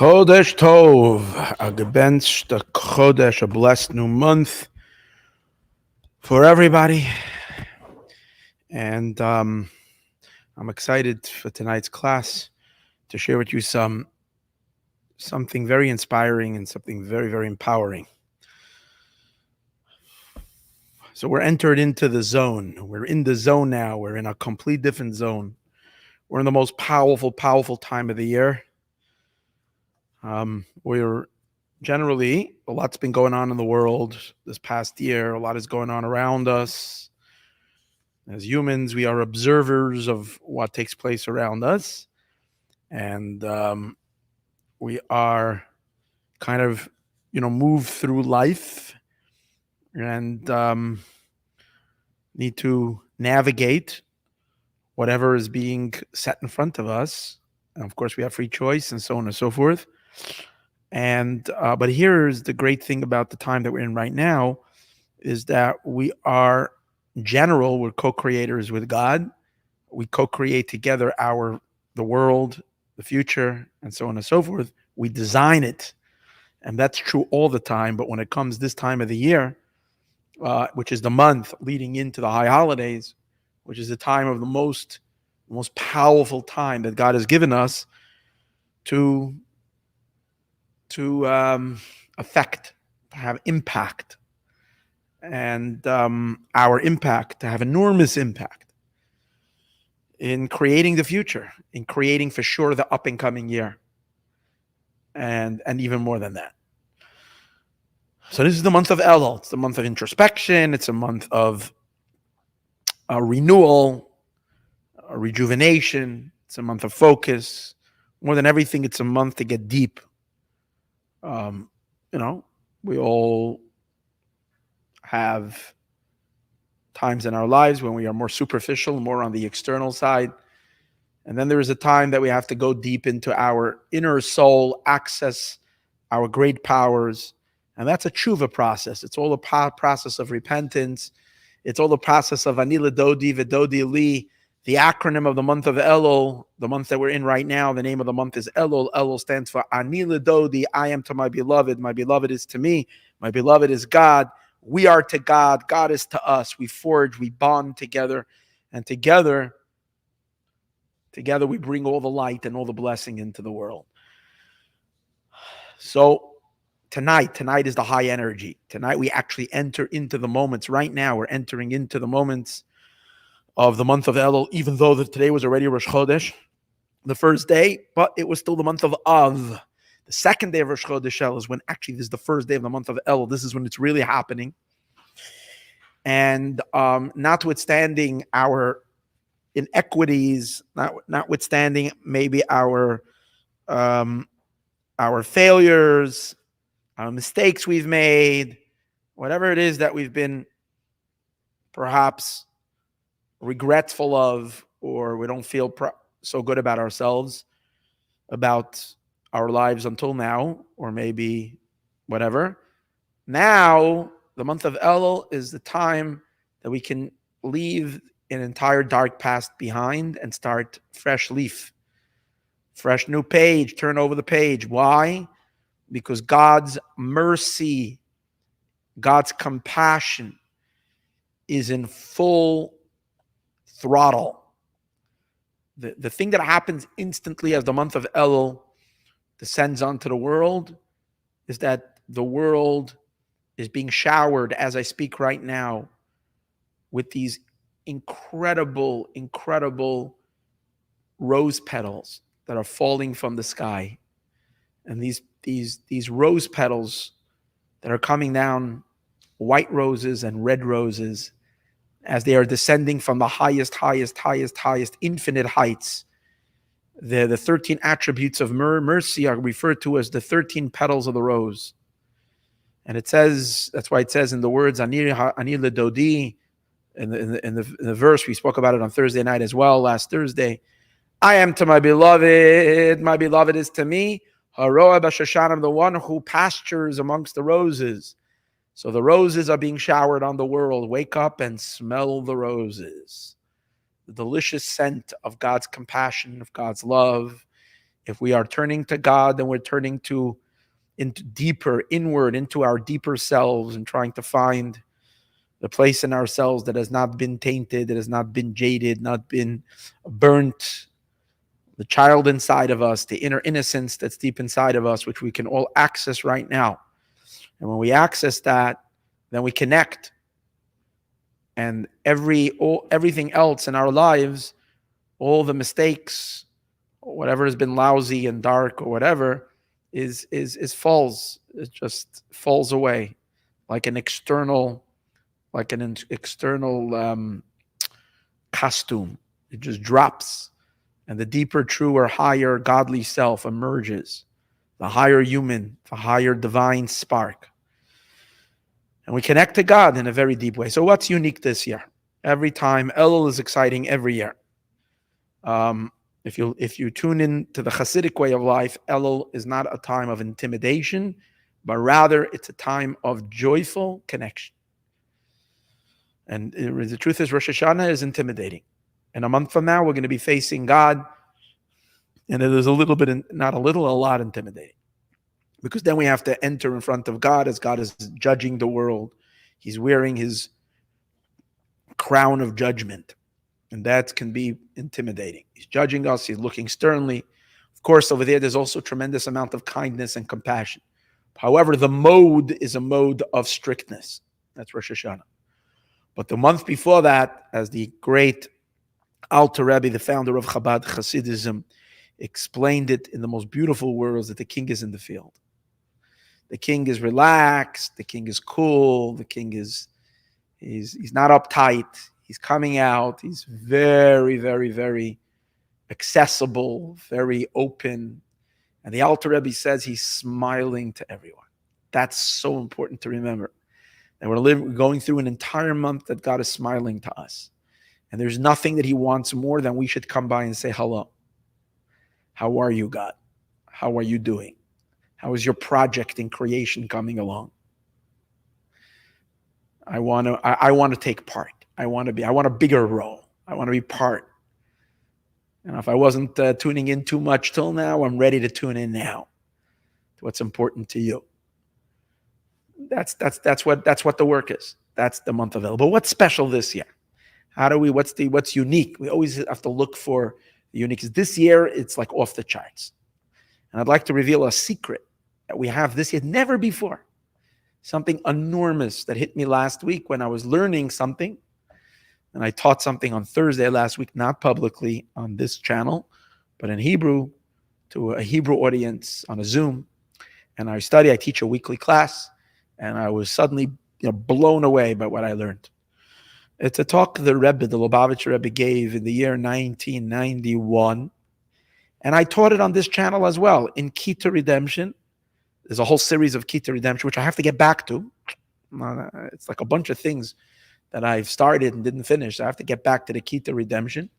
Chodesh Tov, a gebencht Chodesh, a blessed new month for everybody. And I'm excited for tonight's class to share with you something very inspiring and something very, very empowering. So we're entered into the zone. We're in the zone now. We're in a complete different zone. We're in the most powerful time of the year. We're generally, a lot's been going on in the world this past year. A lot is going on around us. As humans, we are observers of what takes place around us. And we are kind of, move through life and need to navigate whatever is being set in front of us. And of course, we have free choice and so on and so forth. And but here's the great thing about the time that we're in right now is that we are, in general, we're co-creators with God. We co-create together the world, the future, and so on and so forth. We design it, and that's true all the time. But when it comes this time of the year, which is the month leading into the high holidays, which is the time of the most powerful time that God has given us to affect, to have impact, and our impact to have enormous impact in creating the future, in creating for sure the up and coming year, and even more than that. So this is the month of Elul. It's the month of introspection. It's a month of renewal, rejuvenation. It's a month of focus. More than everything, it's a month to get deep. We all have times in our lives when we are more superficial, more on the external side. And then there is a time that we have to go deep into our inner soul, access our great powers. And that's a tshuva process. It's all a process of repentance. It's all the process of Ani L'Dodi V'Dodi Li, the acronym of the month of Elul, the month that we're in right now. The name of the month is Elul. Elul stands for Ani L'Dodi, I am to my beloved is to me, my beloved is God. We are to God, God is to us. We forge, we bond together, and together we bring all the light and all the blessing into the world. So tonight is the high energy. Tonight we actually enter into the moments. Right now we're entering into the moments of the month of Elul, even though today was already Rosh Chodesh, the first day, but it was still the month of Av. The second day of Rosh Chodesh Elul is when actually this is the first day of the month of Elul. This is when it's really happening. And notwithstanding our inequities, notwithstanding maybe our failures, our mistakes we've made, whatever it is that we've been perhaps regretful of, or we don't feel so good about ourselves, about our lives until now, or maybe whatever. Now, the month of Elul is the time that we can leave an entire dark past behind and start fresh leaf, fresh new page, turn over the page. Why? Because God's mercy, God's compassion is in full throttle. The thing that happens instantly as the month of Elul descends onto the world is that the world is being showered, as I speak right now, with these incredible rose petals that are falling from the sky. And these rose petals that are coming down, white roses and red roses, as they are descending from the highest, infinite heights. The 13 attributes of mercy are referred to as the 13 petals of the rose. And it says, that's why it says in the words, Ani L'Dodi, in the verse, we spoke about it on Thursday night as well, last Thursday. I am to my beloved is to me. Haroah B'Shoshanim, the one who pastures amongst the roses. So the roses are being showered on the world. Wake up and smell the roses. The delicious scent of God's compassion, of God's love If we are turning to God, then we're turning into deeper, inward, into our deeper selves, and trying to find the place in ourselves that has not been tainted, that has not been jaded, not been burnt. The child inside of us, the inner innocence that's deep inside of us, which we can all access right now. And when we access that, then we connect. And everything else in our lives, all the mistakes, whatever has been lousy and dark or whatever, is falls. It just falls away like an external costume. It just drops, and the deeper, truer, higher, godly self emerges. The higher human, the higher divine spark. And we connect to God in a very deep way. So what's unique this year? Every time, Elul is exciting every year. If you tune in to the Hasidic way of life, Elul is not a time of intimidation, but rather it's a time of joyful connection. And the truth is, Rosh Hashanah is intimidating. And a month from now, we're going to be facing God, and it is a little bit, not a little, a lot intimidating. Because then we have to enter in front of God as God is judging the world. He's wearing his crown of judgment. And that can be intimidating. He's judging us. He's looking sternly. Of course, over there's also a tremendous amount of kindness and compassion. However, the mode is a mode of strictness. That's Rosh Hashanah. But the month before that, as the great Alter Rebbe, the founder of Chabad Hasidism, explained it in the most beautiful words, that the king is in the field. The king is relaxed. The king is cool. The king is he's not uptight. He's coming out. He's very, very, very accessible, very open. And the Alter Rebbe says he's smiling to everyone. That's so important to remember. And we're going through an entire month that God is smiling to us. And there's nothing that he wants more than we should come by and say hello. How are you, God? How are you doing? How is your project in creation coming along? I want to take part. I want a bigger role. I want to be part. And if I wasn't tuning in too much till now, I'm ready to tune in now to what's important to you. That's what the work is. That's the month of Elul. But what's special this year? What's unique? We always have to look for the unique. This year, it's like off the charts. And I'd like to reveal a secret that we have this year, never before. Something enormous that hit me last week when I was learning something. And I taught something on Thursday last week, not publicly on this channel, but in Hebrew to a Hebrew audience on a Zoom. And I teach a weekly class, and I was suddenly blown away by what I learned. It's a talk the Lubavitcher Rebbe gave in the year 1991. And I taught it on this channel as well, in Key to Redemption. There's a whole series of Key to Redemption, which I have to get back to. It's like a bunch of things that I've started and didn't finish. So I have to get back to the Key to Redemption.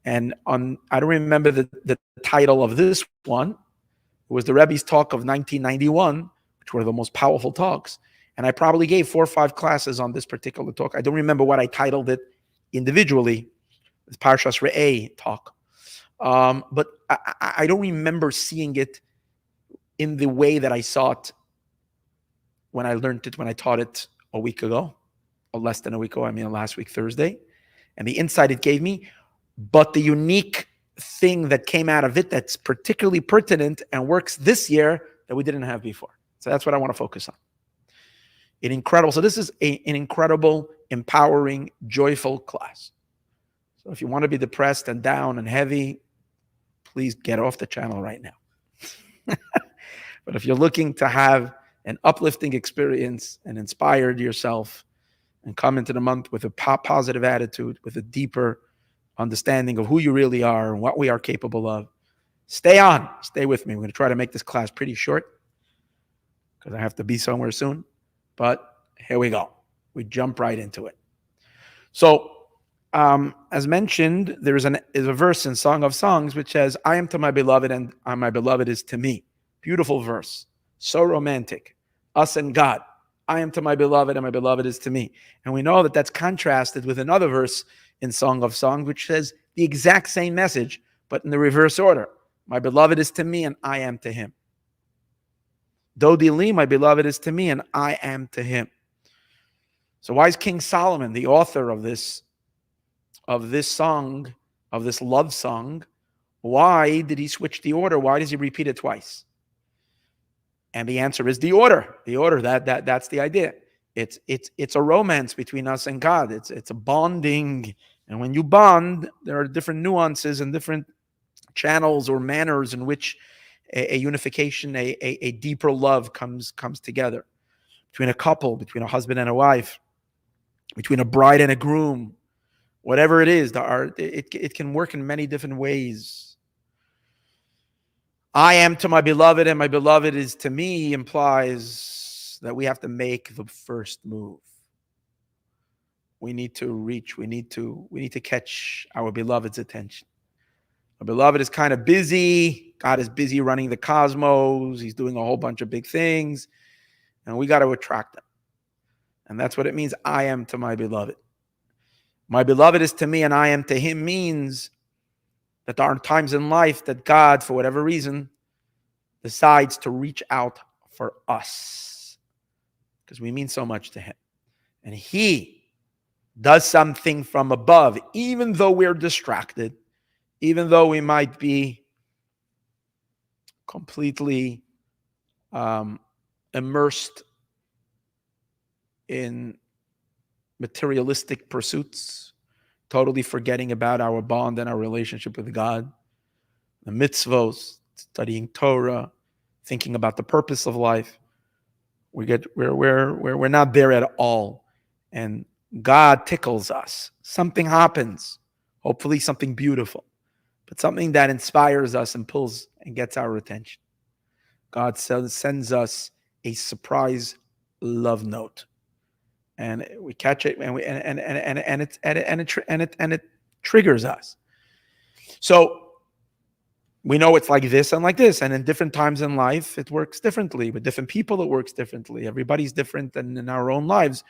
And I don't remember the title of this one. It was the Rebbe's talk of 1991, which were the most powerful talks. And I probably gave 4 or 5 classes on this particular talk. I don't remember what I titled it individually. It's Parshas Re'eh talk. But I don't remember seeing it in the way that I saw it when I learned it, when I taught it a week ago, or less than a week ago, last week, Thursday. And the insight it gave me, but the unique thing that came out of it that's particularly pertinent and works this year that we didn't have before. So that's what I want to focus on. So this is an incredible, empowering, joyful class. So if you want to be depressed and down and heavy, please get off the channel right now. But if you're looking to have an uplifting experience and inspired yourself and come into the month with a positive attitude, with a deeper understanding of who you really are and what we are capable of, stay with me. We're going to try to make this class pretty short because I have to be somewhere soon. But here we go. We jump right into it. So, as mentioned, is a verse in Song of Songs which says, I am to my beloved and my beloved is to me. Beautiful verse. So romantic. Us and God. I am to my beloved and my beloved is to me. And we know that that's contrasted with another verse in Song of Songs which says the exact same message, but in the reverse order. My beloved is to me and I am to him. Dodi li, my beloved is to me and I am to him. So why is King Solomon, the author of this song, of this love song, why did he switch the order? Why does he repeat it twice? And the answer is the order. The order, that's the idea. It's a romance between us and God. It's a bonding. And when you bond, there are different nuances and different channels or manners in which a unification, a deeper love comes together between a couple, between a husband and a wife, between a bride and a groom. Whatever it is, it can work in many different ways. I am to my beloved and my beloved is to me implies that we have to make the first move. We need to reach, we need to catch our beloved's attention. Our beloved is kind of busy. God is busy running the cosmos. He's doing a whole bunch of big things. And we got to attract them. And that's what it means, I am to my beloved. My beloved is to me and I am to him means that there are times in life that God, for whatever reason, decides to reach out for us because we mean so much to him. And he does something from above, even though we're distracted, even though we might be completely immersed in materialistic pursuits, totally forgetting about our bond and our relationship with God, the mitzvos, studying Torah, thinking about the purpose of life. We're not there at all, and God tickles us. Something happens, hopefully something beautiful, but something that inspires us and pulls and gets our attention. God sends us a surprise love note, and we catch it, and it triggers us. So we know it's like this and like this, and in different times in life, it works differently. With different people, it works differently. Everybody's different, and in our own lives,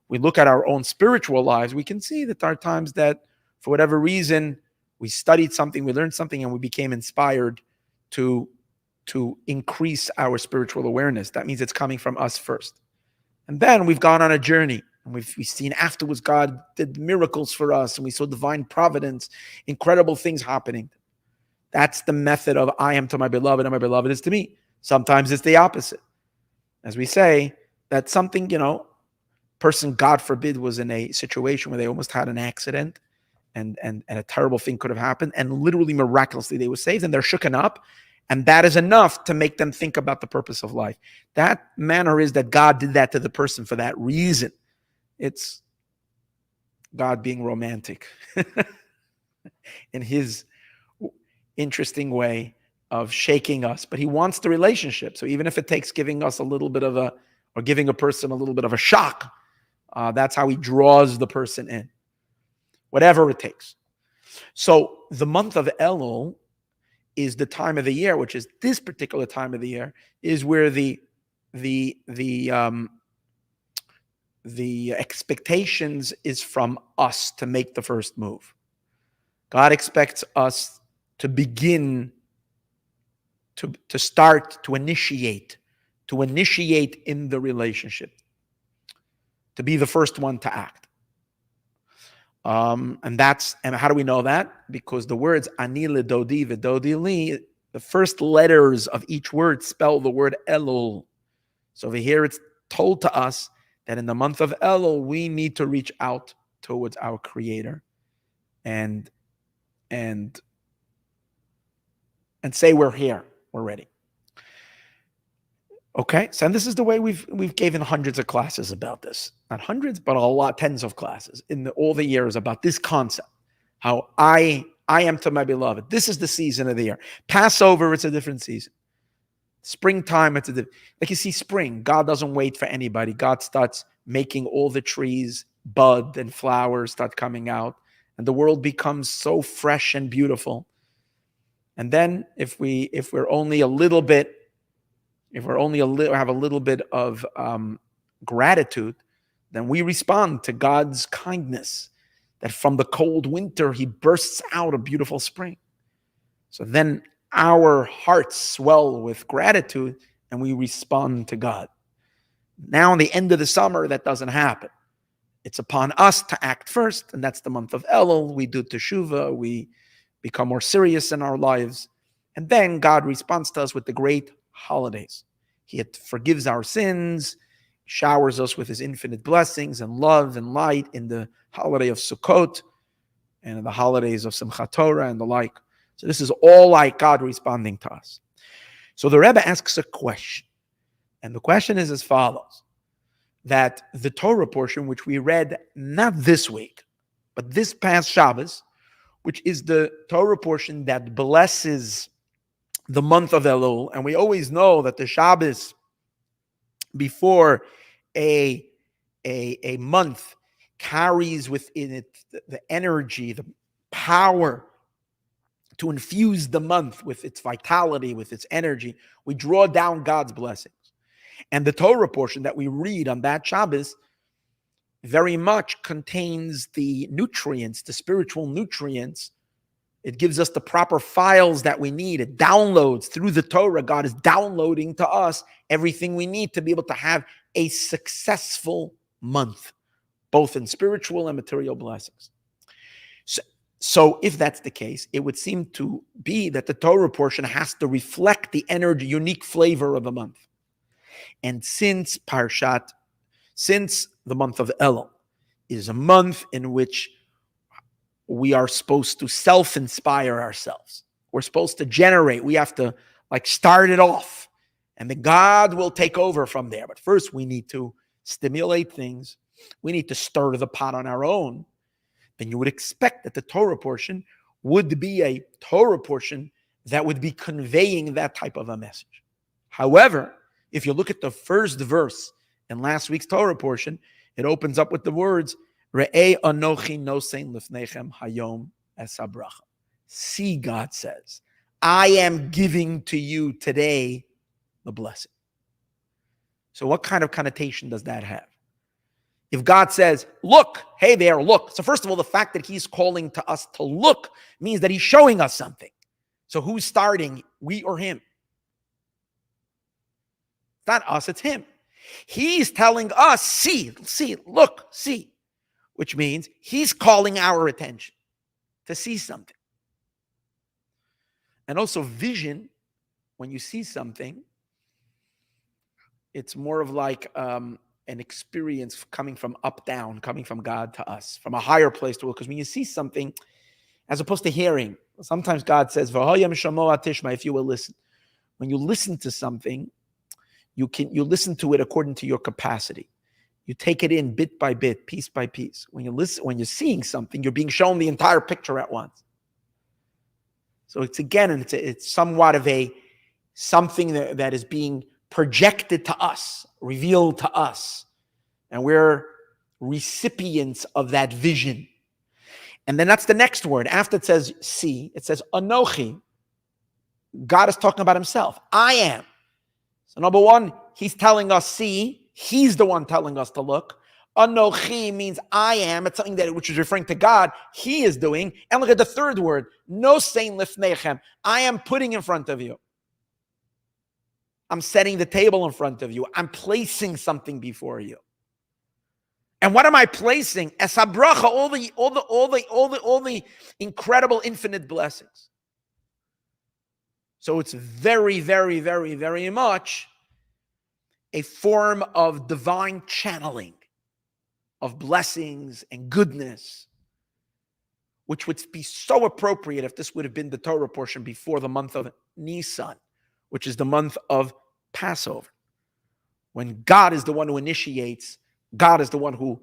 we look at our own spiritual lives, we can see that there are times that, for whatever reason, we studied something, we learned something, and we became inspired to increase our spiritual awareness. That means it's coming from us first. And then we've gone on a journey, and we've seen afterwards God did miracles for us, and we saw divine providence, incredible things happening. That's the method of I am to my beloved and my beloved is to me. Sometimes it's the opposite. As we say, that something, person, God forbid, was in a situation where they almost had an accident and a terrible thing could have happened, and literally miraculously they were saved and they're shooken up. And that is enough to make them think about the purpose of life. That manner is that God did that to the person for that reason. It's God being romantic in his interesting way of shaking us, but he wants the relationship. So even if it takes giving us a little bit of or giving a person a little bit of a shock, that's how he draws the person in, whatever it takes. So the month of Elul is the time of the year, which is this particular time of the year, is where the expectations is from us to make the first move. God expects us to begin, to start, to initiate in the relationship, to be the first one to act. And how do we know that? Because the words ani ledodi v'dodi li, the first letters of each word spell the word Elul. So over here it's told to us that in the month of Elul we need to reach out towards our Creator and say we're here, we're ready. Okay, so this is the way we've given hundreds of classes about this. Not hundreds, but a lot, tens of classes in all the years about this concept. How I am to my beloved. This is the season of the year. Passover, it's a different season. Springtime, it's like you see spring. God doesn't wait for anybody. God starts making all the trees bud and flowers start coming out, and the world becomes so fresh and beautiful. And then if we're only a little bit, have a little bit of gratitude, then we respond to God's kindness, that from the cold winter, he bursts out a beautiful spring. So then our hearts swell with gratitude and we respond to God. Now, in the end of the summer, that doesn't happen. It's upon us to act first, and that's the month of Elul. We do teshuvah, we become more serious in our lives, and then God responds to us with the great holidays. He forgives our sins, showers us with his infinite blessings and love and light in the holiday of Sukkot and in the holidays of Simchat Torah and the like. So this is all like God responding to us. So the Rebbe asks a question, and the question is as follows: that the Torah portion, which we read not this week, but this past Shabbos, which is the Torah portion that blesses the month of Elul, and we always know that the Shabbos before a month carries within it the energy, the power to infuse the month with its vitality, with its energy. We draw down God's blessings. And the Torah portion that we read on that Shabbos very much contains the nutrients, the spiritual nutrients. It gives us the proper files that we need. It downloads through the Torah. God is downloading to us everything we need to be able to have a successful month, both in spiritual and material blessings. So if that's the case, it would seem to be that the Torah portion has to reflect the energy, unique flavor of a month. And since the month of Elul is a month in which we are supposed to self-inspire ourselves, we're supposed to generate, we have to start it off, and then God will take over from there. But first we need to stimulate things. We need to stir the pot on our own. Then you would expect that the Torah portion would be a Torah portion that would be conveying that type of a message. However, if you look at the first verse in last week's Torah portion, it opens up with the words, Re'ei anochi nosein lifnechem hayom es habracha. See, God says, I am giving to you today the blessing. So what kind of connotation does that have? If God says, look, hey there, look. So first of all, the fact that he's calling to us to look means that he's showing us something. So who's starting, we or him? It's not us, it's him. He's telling us, see, look, see. Which means he's calling our attention to see something. And also vision, when you see something, it's more of like an experience coming from up down, coming from God to us, from a higher place to us. Because when you see something, as opposed to hearing, sometimes God says, if you will listen. When you listen to something, you listen to it according to your capacity. You take it in bit by bit, piece by piece. When you're seeing something, you're being shown the entire picture at once. So it's somewhat of something that is being projected to us, revealed to us, and we're recipients of that vision. And then that's the next word. After it says see, it says anochi. God is talking about himself. I am. So number one, he's telling us see. He's the one telling us to look. Anochi means I am. It's something which is referring to God. He is doing. And look at the third word. Nosein lifnechem. I am putting in front of you. I'm setting the table in front of you. I'm placing something before you. And what am I placing? Es habracha, all the incredible, infinite blessings. So it's very, very, very, very much a form of divine channeling of blessings and goodness, which would be so appropriate if this would have been the Torah portion before the month of Nisan, which is the month of Passover, when God is the one who initiates, God is the one who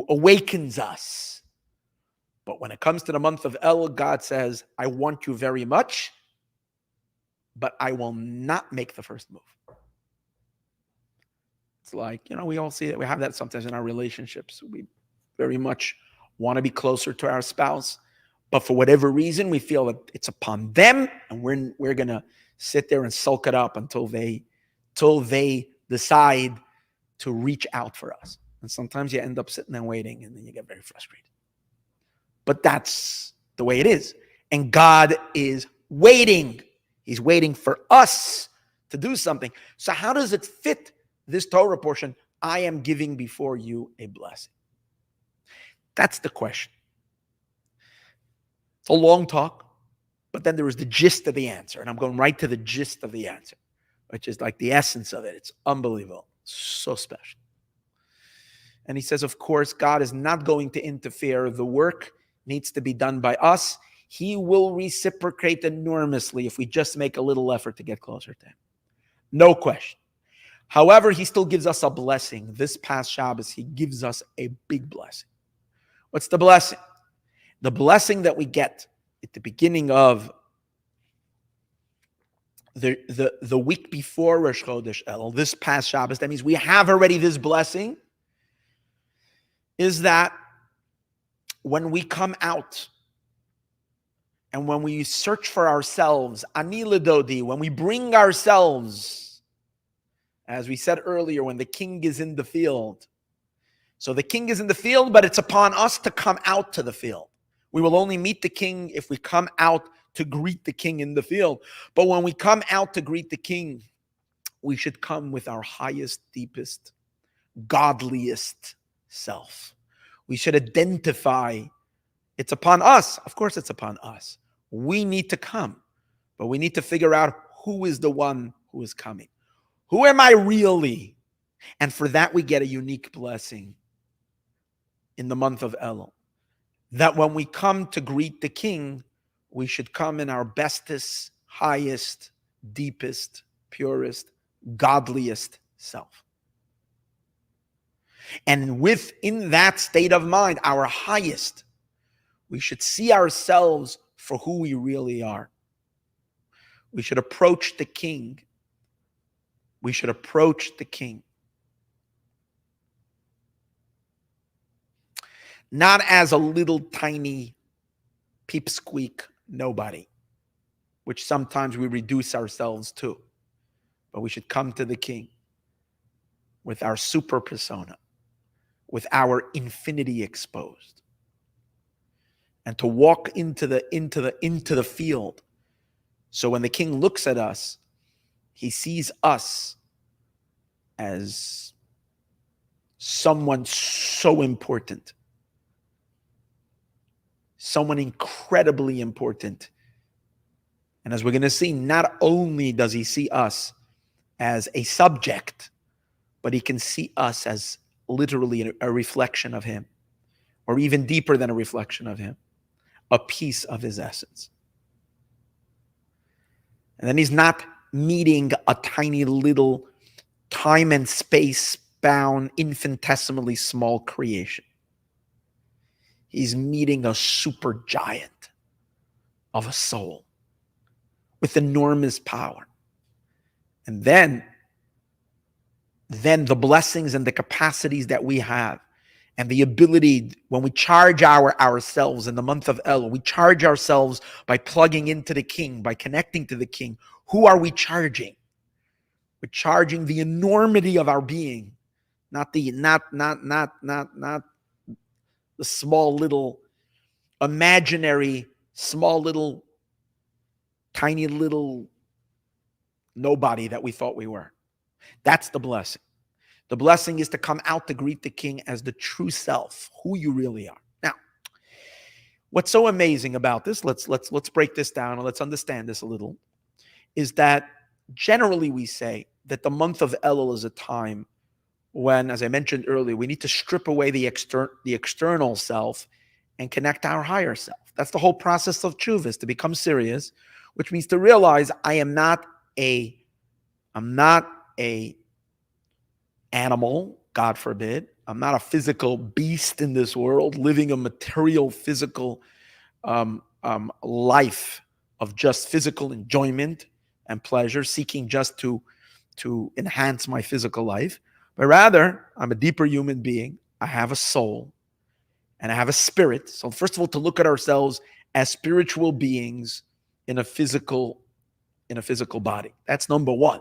awakens us. But when it comes to the month of Elul, God says, I want you very much, but I will not make the first move. It's like, we all see that. We have that sometimes in our relationships. We very much want to be closer to our spouse, but for whatever reason, we feel that it's upon them, and we're going to sit there and sulk it up until they decide to reach out for us. And sometimes you end up sitting there waiting, and then you get very frustrated. But that's the way it is. And God is waiting. He's waiting for us to do something. So how does it fit this Torah portion? I am giving before you a blessing. That's the question. It's a long talk, but then there is the gist of the answer. And I'm going right to the gist of the answer, which is like the essence of it. It's unbelievable. So special. And he says, of course, God is not going to interfere. The work needs to be done by us. He will reciprocate enormously if we just make a little effort to get closer to him. No question. However, he still gives us a blessing. This past Shabbos, he gives us a big blessing. What's the blessing? The blessing that we get at the beginning of the week before Rosh Chodesh Elul, this past Shabbos, that means we have already this blessing, is that when we come out and when we search for ourselves, ani ledodi, when we bring ourselves, as we said earlier, when the king is in the field. So the king is in the field, but it's upon us to come out to the field. We will only meet the king if we come out to greet the king in the field. But when we come out to greet the king, we should come with our highest, deepest, godliest self. We should identify. It's upon us. Of course, it's upon us. We need to come, but we need to figure out who is the one who is coming. Who am I really? And for that, we get a unique blessing in the month of Elul. That when we come to greet the king, we should come in our bestest, highest, deepest, purest, godliest self. And within that state of mind, our highest, we should see ourselves for who we really are. We should approach the king. We should approach the king. Not as a little tiny peepsqueak nobody, which sometimes we reduce ourselves to. But we should come to the king with our super persona, with our infinity exposed, and to walk into the field. So when the king looks at us, he sees us as someone so important, someone incredibly important. And as we're going to see, not only does he see us as a subject, but he can see us as literally a reflection of him, or even deeper than a reflection of him, a piece of his essence. And then he's not meeting a tiny little time and space bound, infinitesimally small creation. He's meeting a super giant of a soul with enormous power. And then the blessings and the capacities that we have and the ability, when we charge ourselves in the month of Elul, we charge ourselves by plugging into the king, by connecting to the king. Who are we charging? We're charging the enormity of our being, not the small little imaginary, small little, tiny little nobody that we thought we were. That's the blessing. The blessing is to come out to greet the king as the true self, who you really are. Now, what's so amazing about this, let's break this down and let's understand this a little, is that generally we say that the month of Elul is a time when, as I mentioned earlier, we need to strip away the external self and connect our higher self. That's the whole process of tshuva, is to become serious, which means to realize I'm not a animal, God forbid. I'm not a physical beast in this world, living a material, physical life of just physical enjoyment and pleasure, seeking just to enhance my physical life. But rather, I'm a deeper human being. I have a soul and I have a spirit. So first of all, to look at ourselves as spiritual beings in a physical body. That's number one.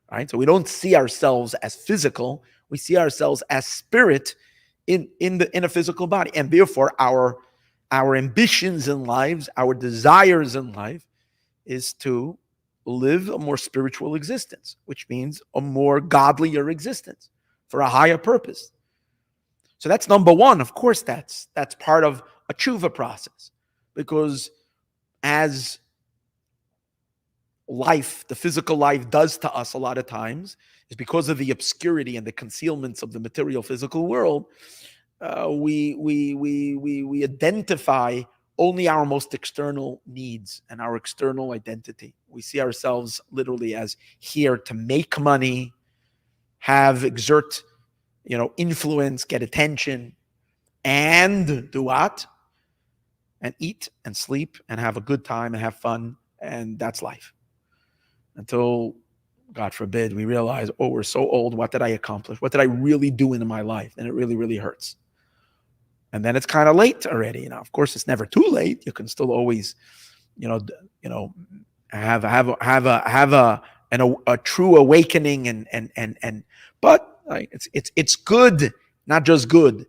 Right? So we don't see ourselves as physical. We see ourselves as spirit in a physical body. And therefore, our ambitions in lives, our desires in life is to live a more spiritual existence, which means a more godlier existence for a higher purpose. So that's number one. Of course, that's part of a tshuva process, because as life, the physical life, does to us a lot of times, is because of the obscurity and the concealments of the material physical world. We identify only our most external needs and our external identity. We see ourselves literally as here to make money, exert, influence, get attention, and do what? And eat and sleep and have a good time and have fun, and that's life. Until, God forbid, we realize, oh, we're so old. What did I accomplish? What did I really do in my life? And it really, really hurts. And then it's kind of late already. Of course, it's never too late. You can still always, have a true awakening, but it's good, not just good.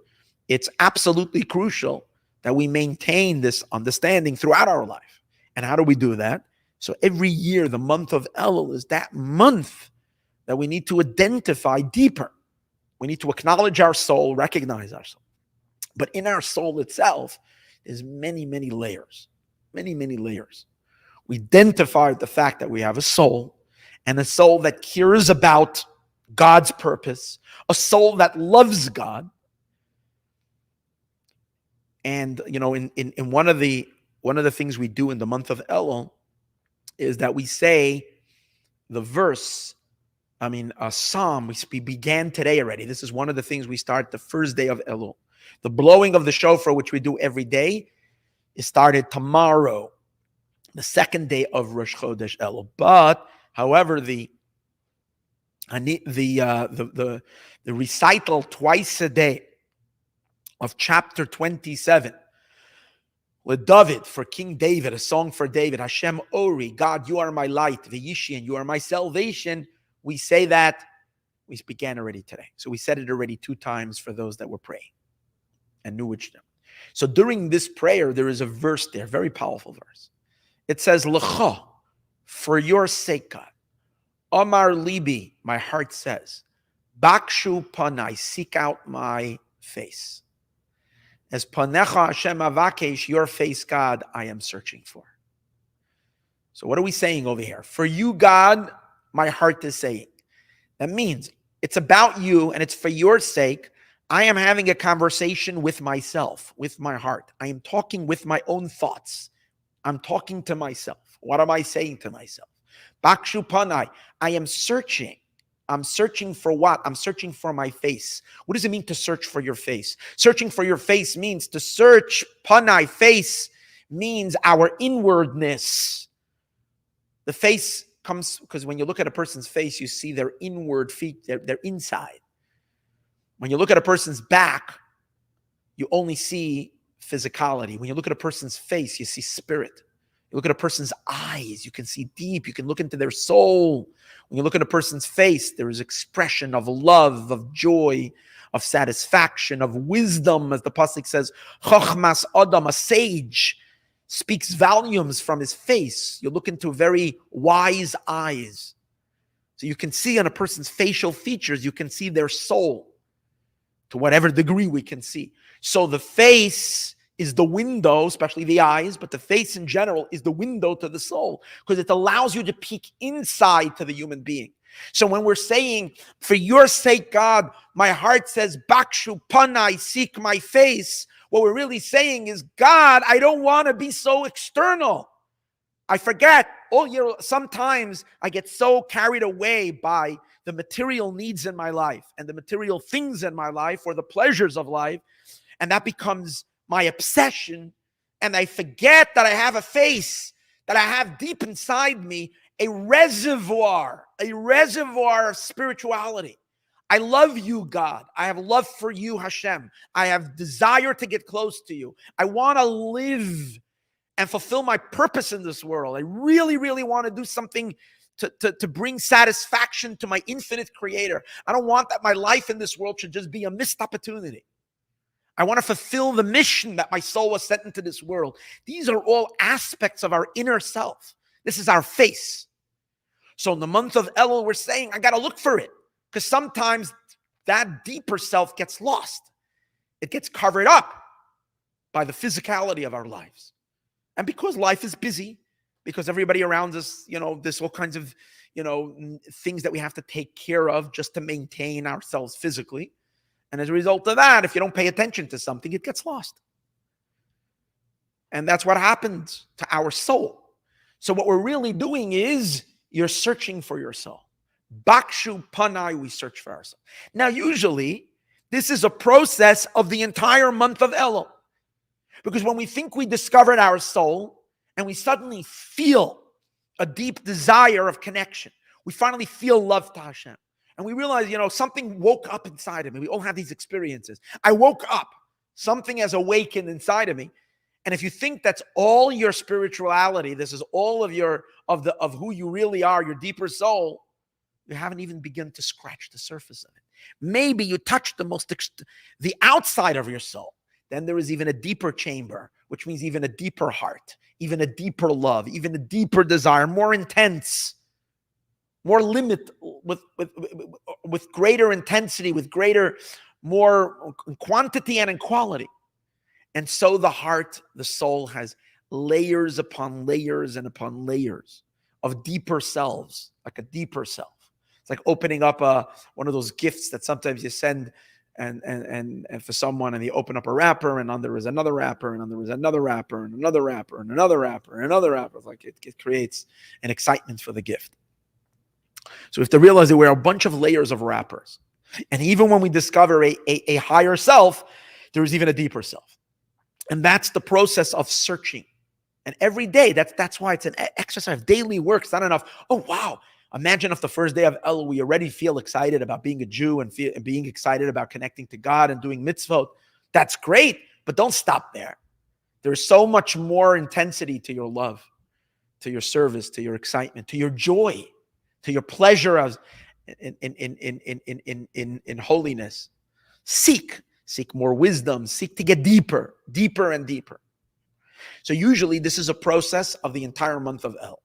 It's absolutely crucial that we maintain this understanding throughout our life. And how do we do that? So every year, the month of Elul is that month that we need to identify deeper. We need to acknowledge our soul, recognize our soul. But in our soul itself, there's many, many layers, many, many layers. We identify the fact that we have a soul, and a soul that cares about God's purpose, a soul that loves God. And, in one of the things we do in the month of Elul is that we say the verse, a psalm. We began today already. This is one of the things we start the first day of Elul. The blowing of the shofar, which we do every day, is started tomorrow, the second day of Rosh Chodesh Elul. But, however, the recital twice a day of chapter 27 with David, for King David, a song for David, Hashem Ori, God, you are my light, V'yishin, you are my salvation. We say that, we began already today. So we said it already 2 times for those that were praying and knew which. So during this prayer, there is a verse there, very powerful verse. It says, L'cha, for your sake, God. Amar libi, my heart says, Bakshu panai, seek out my face. As panecha Hashem avakesh, your face, God, I am searching for. So what are we saying over here? For you, God, my heart is saying. That means it's about you and it's for your sake. I am having a conversation with myself, with my heart. I am talking with my own thoughts. I'm talking to myself. What am I saying to myself? Bakshu panai, I am searching. I'm searching for what? I'm searching for my face. What does it mean to search for your face? Searching for your face means to search. Panai, face, means our inwardness. The face comes because when you look at a person's face, you see their inward feet, their inside. When you look at a person's back, you only see physicality. When you look at a person's face, you see spirit. You look at a person's eyes, you can see deep, you can look into their soul. When you look at a person's face, there is expression of love, of joy, of satisfaction, of wisdom, as the pasuk says, Chochmas Adam, a sage, speaks volumes from his face. You look into very wise eyes. So you can see on a person's facial features, you can see their soul to whatever degree we can see. So the face is the window, especially the eyes, but the face in general is the window to the soul because it allows you to peek inside to the human being. So when we're saying, for your sake, God, my heart says, Bakshu panai, seek my face, what we're really saying is, God, I don't want to be so external. I forget all year. Sometimes I get so carried away by the material needs in my life and the material things in my life or the pleasures of life, and that becomes my obsession, and I forget that I have a face, that I have deep inside me a reservoir of spirituality. I love you, God. I have love for you, Hashem. I have desire to get close to you. I want to live and fulfill my purpose in this world. I really, really want to do something to bring satisfaction to my infinite creator. I don't want that my life in this world should just be a missed opportunity. I want to fulfill the mission that my soul was sent into this world. These are all aspects of our inner self. This is our face. So in the month of Elul, we're saying, I got to look for it. Because sometimes that deeper self gets lost. It gets covered up by the physicality of our lives. And because life is busy, because everybody around us, there's all kinds of, things that we have to take care of just to maintain ourselves physically. And as a result of that, if you don't pay attention to something, it gets lost. And that's what happens to our soul. So what we're really doing is you're searching for your soul. Bakshu panai, we search for ourselves. Now, usually, this is a process of the entire month of Elul. Because when we think we discovered our soul and we suddenly feel a deep desire of connection, we finally feel love to Hashem. And we realize, something woke up inside of me. We all have these experiences. I woke up. Something has awakened inside of me. And if you think that's all your spirituality, this is all of who you really are, your deeper soul, you haven't even begun to scratch the surface of it. Maybe you touched the outside of your soul. Then there is even a deeper chamber, which means even a deeper heart, even a deeper love, even a deeper desire, more intense, more limit, with greater intensity, with more quantity and in quality. And so the heart, the soul has layers upon layers and upon layers of deeper selves, like a deeper self. It's like opening up one of those gifts that sometimes you send and for someone, and you open up a wrapper, and on there is another wrapper, and on there is another wrapper, and another wrapper, and another wrapper, and another wrapper. It's like it creates an excitement for the gift. So we have to realize that we're a bunch of layers of wrappers. And even when we discover a higher self, there is even a deeper self. And that's the process of searching. And every day, that's why it's an exercise of daily work. It's not enough. Oh, wow. Imagine if the first day of Elul, we already feel excited about being a Jew and being excited about connecting to God and doing mitzvot. That's great, but don't stop there. There's so much more intensity to your love, to your service, to your excitement, to your joy, to your pleasure in holiness. Seek more wisdom, seek to get deeper and deeper. So usually this is a process of the entire month of Elul.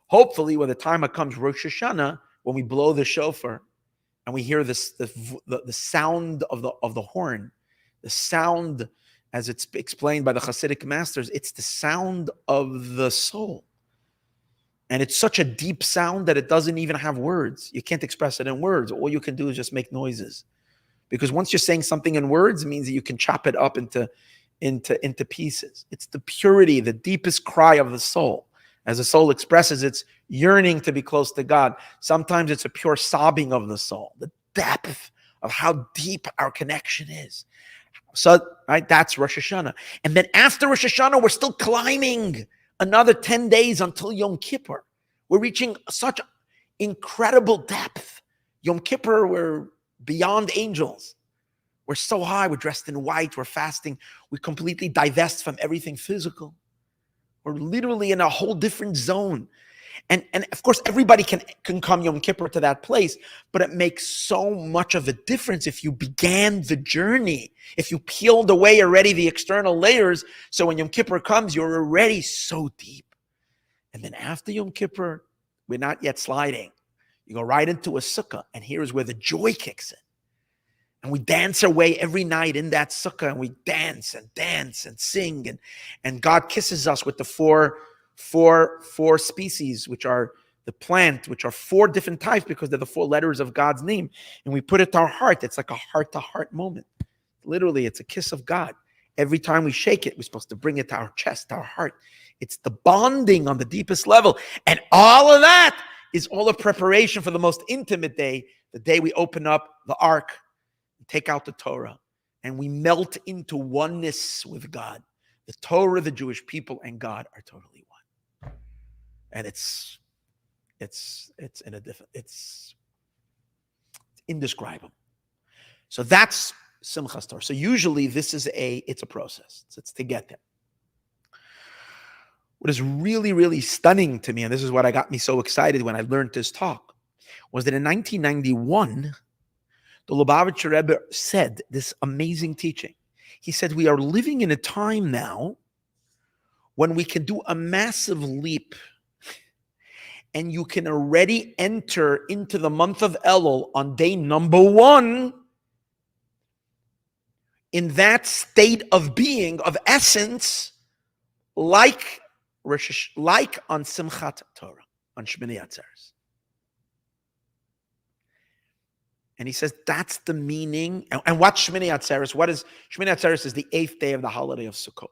Hopefully, when the time comes Rosh Hashanah, when we blow the shofar and we hear the sound of the horn, the sound, as it's explained by the Hasidic masters, it's the sound of the soul. And it's such a deep sound that it doesn't even have words. You can't express it in words. All you can do is just make noises. Because once you're saying something in words, it means that you can chop it up into pieces. It's the purity, the deepest cry of the soul. As the soul expresses its yearning to be close to God. Sometimes it's a pure sobbing of the soul, the depth of how deep our connection is. So, right, that's Rosh Hashanah. And then after Rosh Hashanah, we're still climbing another 10 days until Yom Kippur. We're reaching such incredible depth. Yom Kippur, we're beyond angels. We're so high, we're dressed in white, we're fasting. We completely divest from everything physical. We're literally in a whole different zone. And of course, everybody can come Yom Kippur to that place, but it makes so much of a difference if you began the journey, if you peeled away already the external layers, so when Yom Kippur comes, you're already so deep. And then after Yom Kippur, we're not yet sliding. You go right into a sukkah, and here is where the joy kicks in. And we dance our way every night in that sukkah, and we dance and sing, and God kisses us with the four species, which are the plant, which are 4 different types because they're the 4 letters of God's name. And we put it to our heart. It's like a heart-to-heart moment. Literally, it's a kiss of God. Every time we shake it, we're supposed to bring it to our chest, our heart. It's the bonding on the deepest level. And all of that is all a preparation for the most intimate day, the day we open up the ark, take out the Torah, and we melt into oneness with God. The Torah, the Jewish people, and God are totally one. And it's indescribable. So that's Simchas Torah. So usually this is it's a process. It's to get there. What is really, really stunning to me, and this is what got me so excited when I learned this talk, was that in 1991, the Lubavitcher Rebbe said this amazing teaching. He said, we are living in a time now when we can do a massive leap and you can already enter into the month of Elul on day number 1 in that state of being, of essence, like on Simchat Torah, on Shmini Atzeres. And he says that's the meaning. And what's Shmini Atzeres? What is Shmini Atzeres? Is the 8th day of the holiday of Sukkot.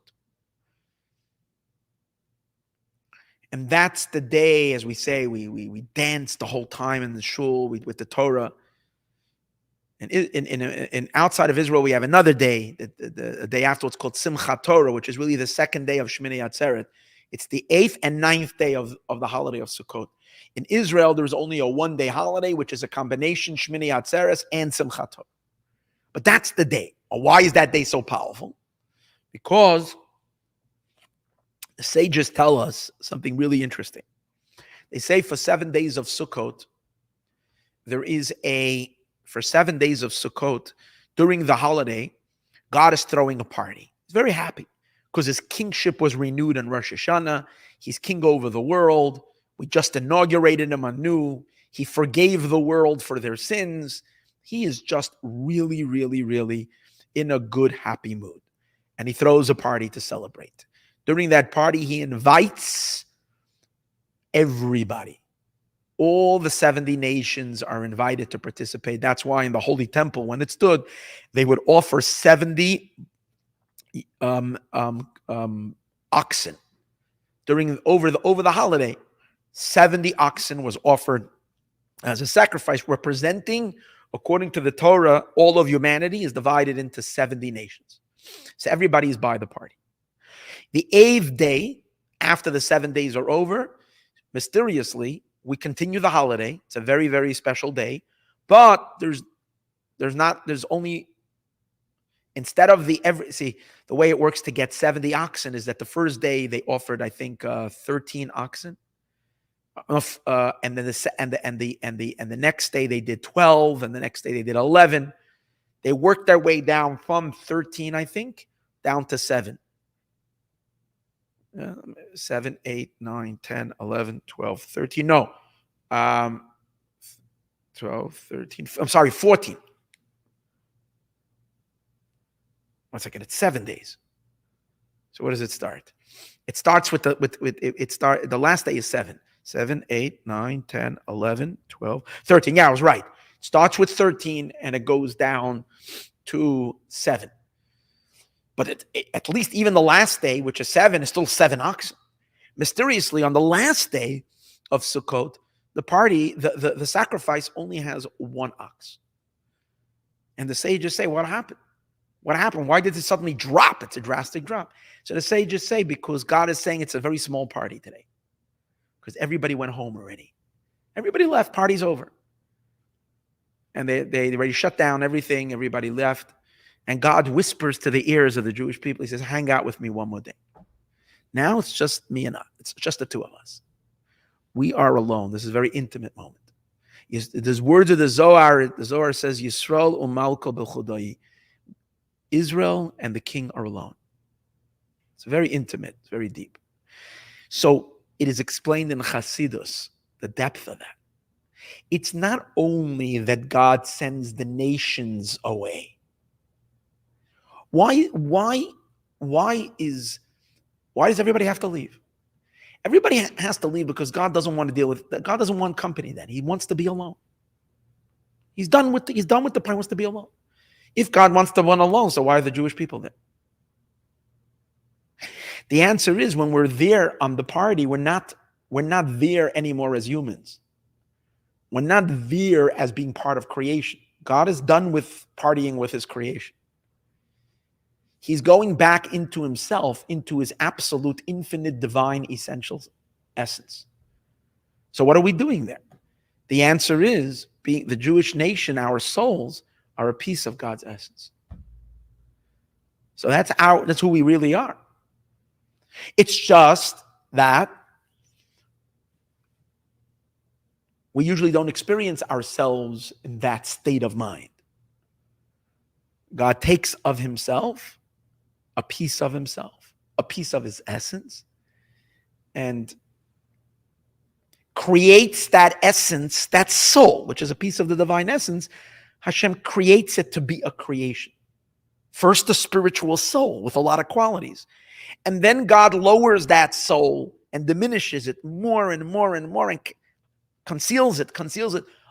And that's the day, as we say, we dance the whole time in the shul with the Torah. And in outside of Israel, we have another day, the day after, it's called Simchat Torah, which is really the second day of Shmini Atzeret. It's the 8th and 9th day of the holiday of Sukkot. In Israel, there's only a one-day holiday, which is a combination Shmini Atzeres and Simchat Torah. But that's the day. Why is that day so powerful? Because the sages tell us something really interesting. They say for 7 days of Sukkot, for 7 days of Sukkot, during the holiday, God is throwing a party. He's very happy because his kingship was renewed on Rosh Hashanah. He's king over the world. We just inaugurated him anew. He forgave the world for their sins. He is just really, really, really in a good, happy mood. And he throws a party to celebrate. During that party, he invites everybody. All the 70 nations are invited to participate. That's why in the Holy Temple, when it stood, they would offer 70 oxen. Over the holiday, 70 oxen was offered as a sacrifice, representing, according to the Torah, all of humanity is divided into 70 nations. So everybody is by the party. The 8th day, after the 7 days are over, mysteriously, we continue the holiday. It's a very, very special day. But there's only, instead of the way it works to get 70 oxen is that the first day they offered, I think, 13 oxen. And then the next day they did 12, and the next day they did 11. They worked their way down from 13, I think, down to 7. 7, 8, 9, 10, 11, 12, 13. No. 12, 13. I'm sorry, 14. 1 second. It's 7 days. So what does it start? It starts with the last day is 7. 7, 8, 9, 10, 11, 12, 13. Yeah, I was right. It starts with 13 and it goes down to 7. But at least even the last day, which is 7, is still 7 oxen. Mysteriously, on the last day of Sukkot, the party, the sacrifice only has 1 ox. And the sages say, what happened? What happened? Why did it suddenly drop? It's a drastic drop. So the sages say, because God is saying it's a very small party today. Because everybody went home already. Everybody left, party's over. And they already shut down everything, everybody left. And God whispers to the ears of the Jewish people, he says, hang out with me one more day. Now it's just me and I. It's just the two of us. We are alone. This is a very intimate moment. There's words of the Zohar. The Zohar says, Yisrael u'malko b'chodai. Israel and the king are alone. It's very intimate, very deep. So it is explained in Chassidus, the depth of that. It's not only that God sends the nations away. Why does everybody have to leave? Everybody has to leave because God doesn't want to deal with. God doesn't want company. Then He wants to be alone. He's done with the part. He wants to be alone. If God wants to run alone, so why are the Jewish people there? The answer is when we're there on the party, we're not there anymore as humans. We're not there as being part of creation. God is done with partying with His creation. He's going back into Himself, into His absolute, infinite, divine, essential essence. So what are we doing there? The answer is, being the Jewish nation, our souls are a piece of God's essence. So that's who we really are. It's just that we usually don't experience ourselves in that state of mind. God takes of Himself a piece of Himself, a piece of His essence, and creates that essence, that soul, which is a piece of the divine essence. Hashem creates it to be a creation. First, a spiritual soul with a lot of qualities. And then God lowers that soul and diminishes it more and more and more and conceals it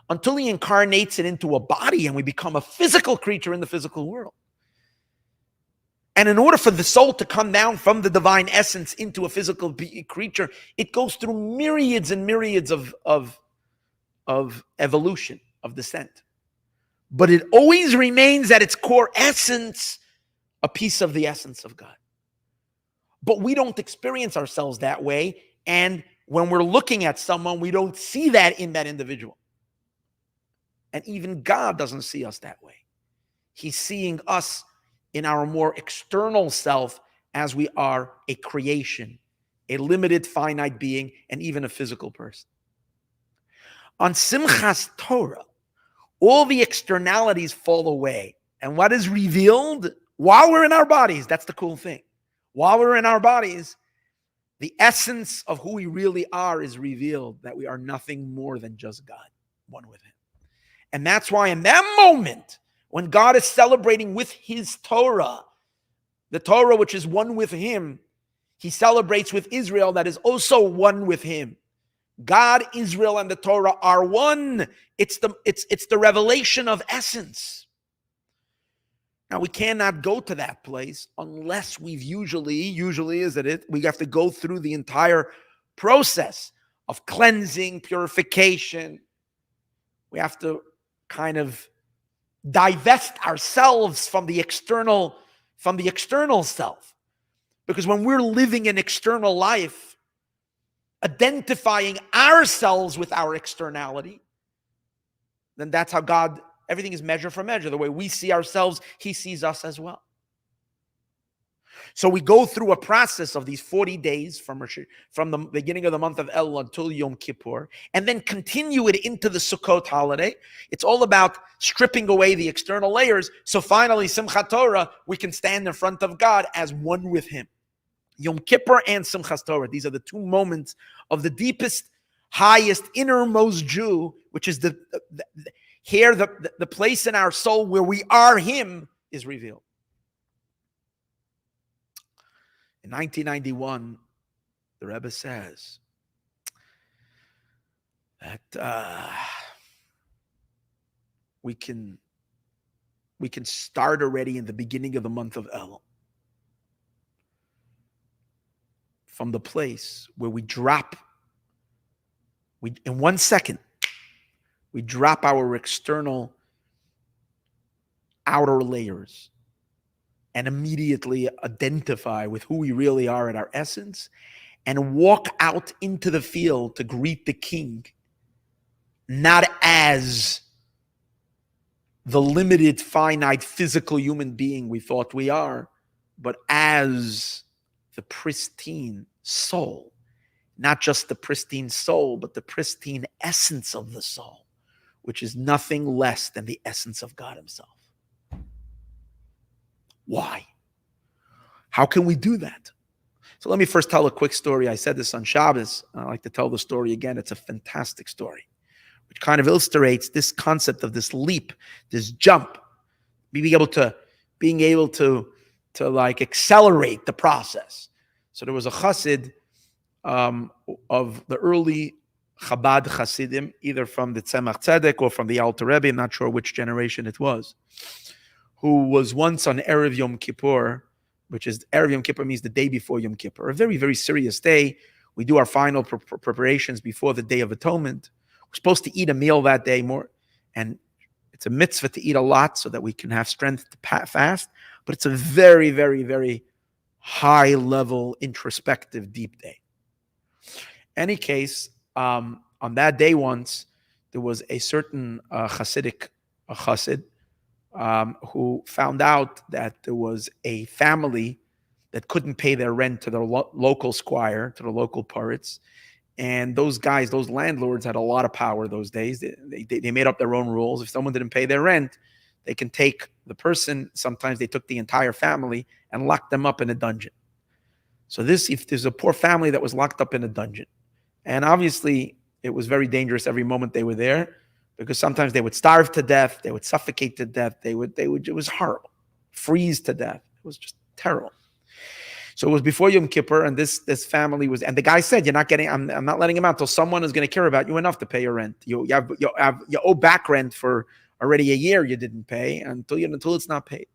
until he incarnates it into a body and we become a physical creature in the physical world. And in order for the soul to come down from the divine essence into a physical creature, it goes through myriads and myriads of evolution, of descent. But it always remains at its core essence a piece of the essence of God. But we don't experience ourselves that way. And when we're looking at someone, we don't see that in that individual. And even God doesn't see us that way. He's seeing us in our more external self as we are a creation, a limited, finite being, and even a physical person. On Simchas Torah, all the externalities fall away. And what is revealed while we're in our bodies, that's the cool thing. While we're in our bodies, the essence of who we really are is revealed, that we are nothing more than just God, one with him. And that's why in that moment, when God is celebrating with his Torah, the Torah which is one with him, he celebrates with Israel that is also one with him. God, Israel, and the Torah are one. It's the revelation of essence. Now, we cannot go to that place unless we've usually we have to go through the entire process of cleansing, purification. We have to kind of divest ourselves from the external self. Because when we're living an external life, identifying ourselves with our externality, then that's how God, everything is measure for measure. The way we see ourselves, he sees us as well. So we go through a process of these 40 days from the beginning of the month of Elul until Yom Kippur, and then continue it into the Sukkot holiday. It's all about stripping away the external layers. So finally, Simchat Torah, we can stand in front of God as one with him. Yom Kippur and Simchat Torah, these are the two moments of the deepest, highest, innermost Jew, which is the place in our soul where we are him is revealed. In 1991, the Rebbe says that we can start already in the beginning of the month of Elul, from the place where in 1 second, we drop our external outer layers and immediately identify with who we really are at our essence and walk out into the field to greet the king, not as the limited, finite, physical human being we thought we are, but as the pristine soul. Not just the pristine soul, but the pristine essence of the soul, which is nothing less than the essence of God himself. Why? How can we do that? So let me first tell a quick story. I said this on Shabbos. I like to tell the story again. It's a fantastic story, which kind of illustrates this concept of this leap, this jump, being able to like accelerate the process. So there was a chassid of the early Chabad Hasidim, either from the Tzemach Tzedek or from the Alter Rebbe, I'm not sure which generation it was, who was once on Erev Yom Kippur, which is, Erev Yom Kippur means the day before Yom Kippur, a very, very serious day. We do our final preparations before the Day of Atonement. We're supposed to eat a meal that day more, and it's a mitzvah to eat a lot so that we can have strength to fast, but it's a very, very, very high-level, introspective, deep day. Any case, on that day once, there was a certain chassid who found out that there was a family that couldn't pay their rent to their local squire, to the local poritz. And those guys, those landlords had a lot of power those days. They made up their own rules. If someone didn't pay their rent, they can take the person. Sometimes they took the entire family and locked them up in a dungeon. So if there's a poor family that was locked up in a dungeon, and obviously it was very dangerous every moment they were there, because sometimes they would starve to death, they would suffocate to death, they would, it was horrible, freeze to death. It was just terrible. So it was before Yom Kippur, and this family was, and the guy said, "You're not getting. I'm not letting him out until someone is going to care about you enough to pay your rent. You owe back rent for already a year you didn't pay until it's not paid."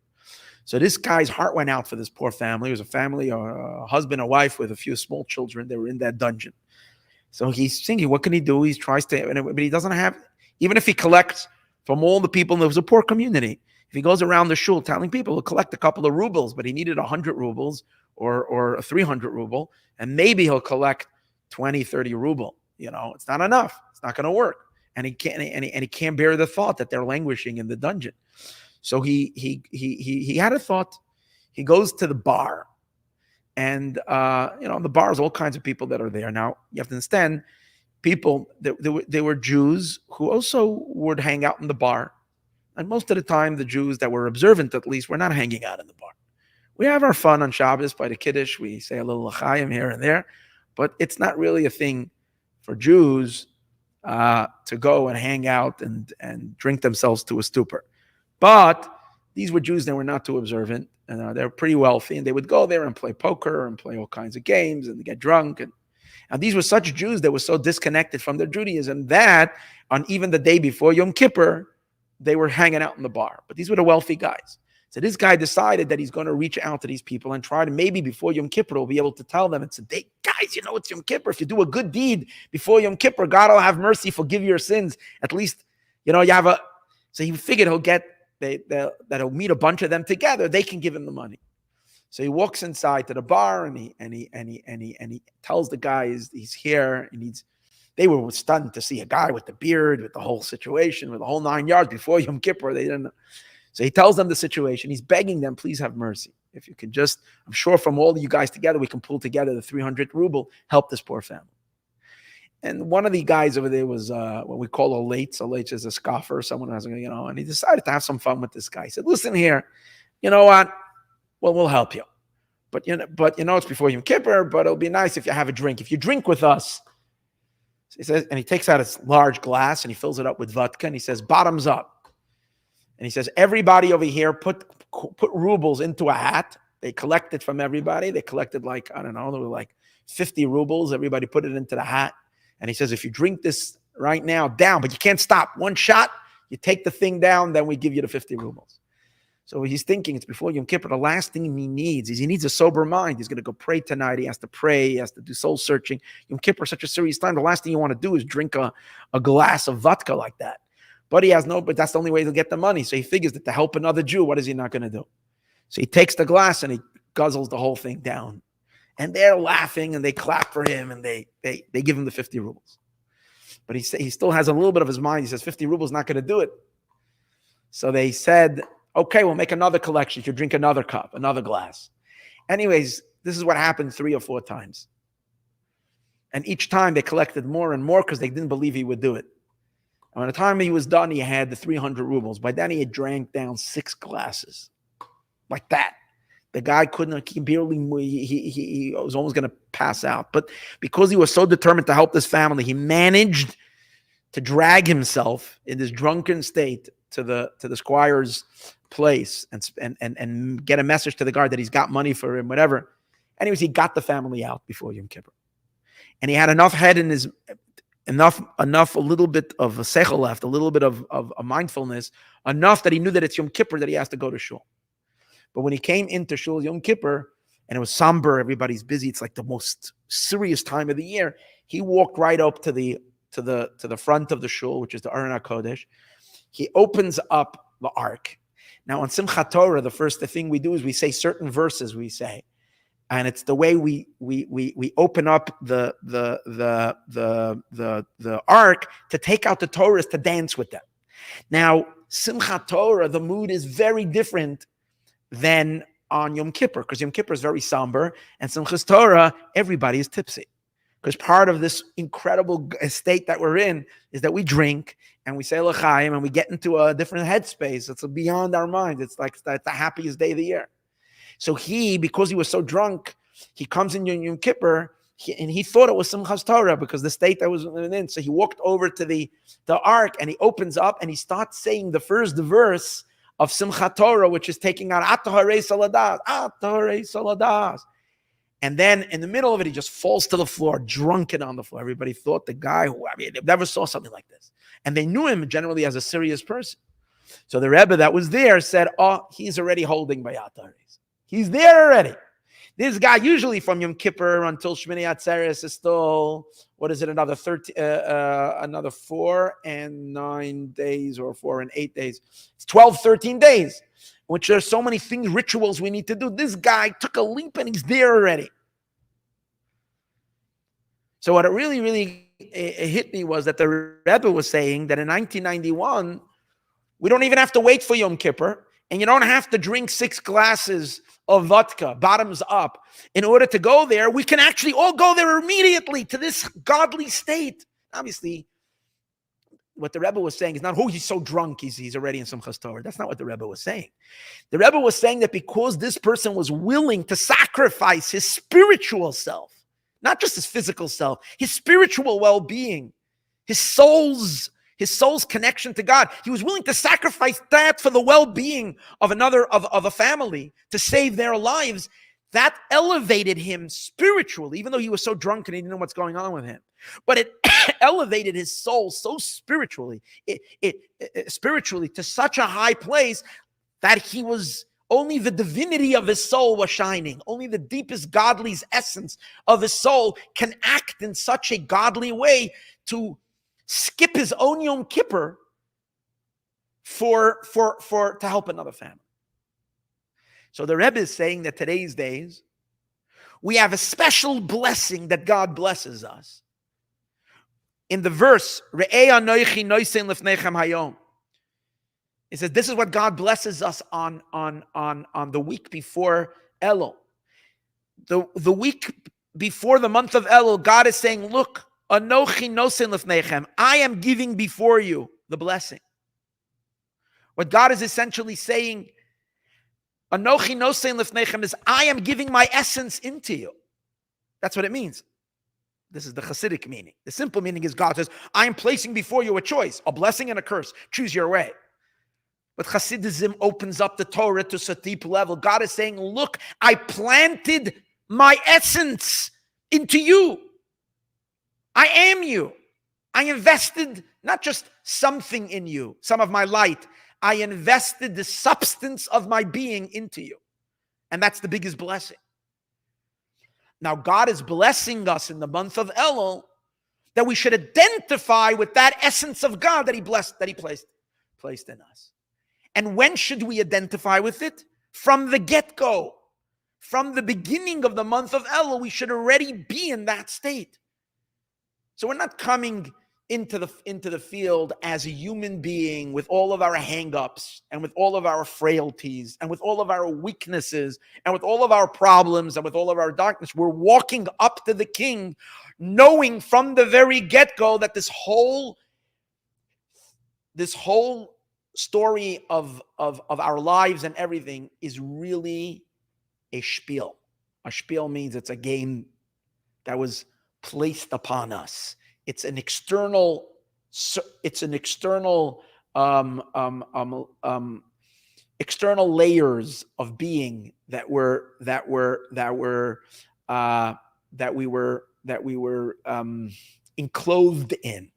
So this guy's heart went out for this poor family. It was a family, a husband, a wife with a few small children. They were in that dungeon. So he's thinking, what can he do? He tries to, but he doesn't have. Even if he collects from all the people, and there was a poor community. If he goes around the shul telling people he'll collect a couple of rubles, but he needed 100 rubles or 300 ruble, and maybe he'll collect 20, 30 ruble. It's not enough. It's not going to work. And he can't bear the thought that they're languishing in the dungeon. So he had a thought. He goes to the bar, and the bar is all kinds of people that are there. Now you have to understand, people there were Jews who also would hang out in the bar. And most of the time, the Jews that were observant, at least, were not hanging out in the bar. We have our fun on Shabbos by the Kiddush. We say a little l'chaim here and there, but it's not really a thing for Jews to go and hang out and drink themselves to a stupor. But these were Jews that were not too observant, and they were pretty wealthy, and they would go there and play poker and play all kinds of games and get drunk. And these were such Jews that were so disconnected from their Judaism that on even the day before Yom Kippur, they were hanging out in the bar. But these were the wealthy guys. So this guy decided that he's going to reach out to these people and try to, maybe before Yom Kippur, he'll be able to tell them, guys, it's Yom Kippur. If you do a good deed before Yom Kippur, God will have mercy, forgive your sins. At least, you have so he figured that he'll meet a bunch of them together. They can give him the money. So he walks inside to the bar and he tells the guys he's here. They were stunned to see a guy with the beard, with the whole situation, with the whole 9 yards before Yom Kippur. They didn't know. So he tells them the situation. He's begging them, please have mercy. If you can just, I'm sure from all of you guys together, we can pull together the 300 ruble, help this poor family. And one of the guys over there was what we call a lates. A lates is a scoffer, someone who has, and he decided to have some fun with this guy. He said, listen here, you know what? Well, we'll help you. But it's before Yom Kippur, but it'll be nice if you have a drink. If you drink with us, he says, and he takes out his large glass and he fills it up with vodka and he says, bottoms up. And he says, everybody over here put rubles into a hat. They collected from everybody. They collected there were like 50 rubles. Everybody put it into the hat. And he says, if you drink this right now, down, but you can't stop. One shot, you take the thing down, then we give you the 50 rubles. So he's thinking it's before Yom Kippur. The last thing he needs is he needs a sober mind. He's going to go pray tonight. He has to pray. He has to do soul searching. Yom Kippur is such a serious time. The last thing you want to do is drink a glass of vodka like that. But but that's the only way he'll get the money. So he figures that to help another Jew, what is he not going to do? So he takes the glass and he guzzles the whole thing down. And they're laughing and they clap for him and they give him the 50 rubles. But he still has a little bit of his mind. He says 50 rubles is not going to do it. So they said, okay, we'll make another collection. You drink another cup, another glass. Anyways, this is what happened 3 or 4 times. And each time they collected more and more because they didn't believe he would do it. And by the time he was done, he had the 300 rubles. By then, he had drank down 6 glasses. Like that. The guy he barely, he was almost going to pass out. But because he was so determined to help this family, he managed to drag himself in this drunken state to the squire's place and get a message to the guard that he's got money for him, whatever. Anyways, he got the family out before Yom Kippur. And he had enough head in his, a little bit of a seichel left, a little bit of a mindfulness, enough that he knew that it's Yom Kippur, that he has to go to shul. But when he came into shul Yom Kippur, and it was somber, everybody's busy, it's like the most serious time of the year, he walked right up to the front of the shul, which is the Aron HaKodesh. He opens up the ark. Now on Simchat Torah, the first thing we do is we say certain verses, we say. And it's the way we open up the ark to take out the Torahs to dance with them. Now, Simchat Torah, the mood is very different than on Yom Kippur, because Yom Kippur is very somber, and Simchat Torah, everybody is tipsy. Because part of this incredible state that we're in is that we drink and we say l'chaim and we get into a different headspace. It's beyond our mind. It's like the happiest day of the year. So because he was so drunk, he comes in Yom Kippur, he thought it was Simchas Torah because the state that was in. So he walked over to the ark and he opens up and he starts saying the first verse of Simchat Torah, which is taking out Atahare Saladas, Atahare Saladas. And then in the middle of it, he just falls to the floor, drunken on the floor. Everybody thought the guy they never saw something like this. And they knew him generally as a serious person. So the Rebbe that was there said, oh, he's already holding by Ataris. He's there already. This guy, usually from Yom Kippur until Shmini Atzeres, is still, another 4 and 9 days or 4 and 8 days. It's 12, 13 days, which there's so many things, rituals we need to do. This guy took a leap and he's there already. So what it really, really hit me was that the Rebbe was saying that in 1991, we don't even have to wait for Yom Kippur, and you don't have to drink 6 glasses of vodka, bottoms up, in order to go there. We can actually all go there immediately to this godly state. Obviously, what the Rebbe was saying is not, oh, he's so drunk, he's already in Simchas Torah. That's not what the Rebbe was saying. The Rebbe was saying that because this person was willing to sacrifice his spiritual self, not just his physical self, his spiritual well-being, his soul's connection to God. He was willing to sacrifice that for the well-being of a family, to save their lives. That elevated him spiritually, even though he was so drunk and he didn't know what's going on with him. But it elevated his soul so spiritually, spiritually to such a high place that he was, only the divinity of his soul was shining. Only the deepest godly essence of his soul can act in such a godly way to skip his own Yom Kippur to help another family. So the Rebbe is saying that today's days, we have a special blessing that God blesses us. In the verse, Re'ei anoichi noisen lefnechem hayom, it says this is what God blesses us on the week before Elul. The week before the month of Elul, God is saying, look, Anochi nosen lefnechem, I am giving before you the blessing. What God is essentially saying, Anochi nosen lefnechem, is I am giving my essence into you. That's what it means. This is the Hasidic meaning. The simple meaning is God says, I am placing before you a choice, a blessing and a curse. Choose your way. But Hasidism opens up the Torah to such a deep level. God is saying, look, I planted my essence into you. I am you. I invested not just something in you, some of my light. I invested the substance of my being into you. And that's the biggest blessing. Now, God is blessing us in the month of Elul that we should identify with that essence of God that He blessed, that He placed in us. And when should we identify with it? From the get-go. From the beginning of the month of Elul, we should already be in that state. So we're not coming into the field as a human being with all of our hang-ups and with all of our frailties and with all of our weaknesses and with all of our problems and with all of our darkness. We're walking up to the King, knowing from the very get-go that this whole story of our lives and everything is really a spiel. A spiel means it's a game that was placed upon us. It's an external external layers of being that we were enclosed in.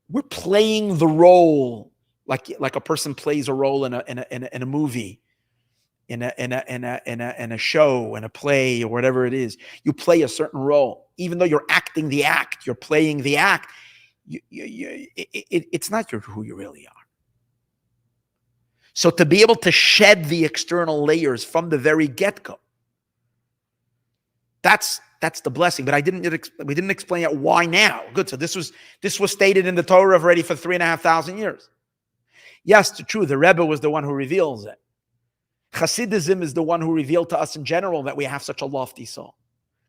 We're playing the role like a person plays a role in a movie, in a show, in a play, or whatever it is. You play a certain role, even though you're acting the act, you're playing the act. It's not who you really are. So to be able to shed the external layers from the very get-go, that's the blessing. But we didn't explain it. Why now? Good. So this was stated in the Torah already for 3,500 years. Yes, it's true. The Rebbe was the one who reveals it. Hasidism is the one who revealed to us in general that we have such a lofty soul.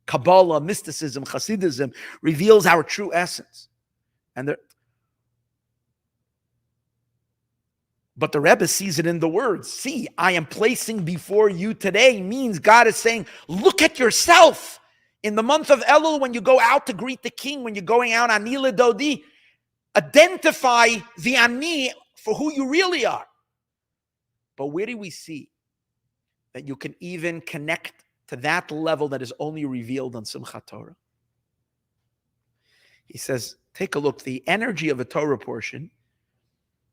Kabbalah, mysticism, Hasidism reveals our true essence. But the Rebbe sees it in the words. See, I am placing before you today means God is saying, look at yourself. In the month of Elul, when you go out to greet the king, when you're going out, Ani Ledodi, identify the Ani for who you really are. But where do we see that you can even connect to that level that is only revealed on Simchat Torah? He says, take a look. The energy of a Torah portion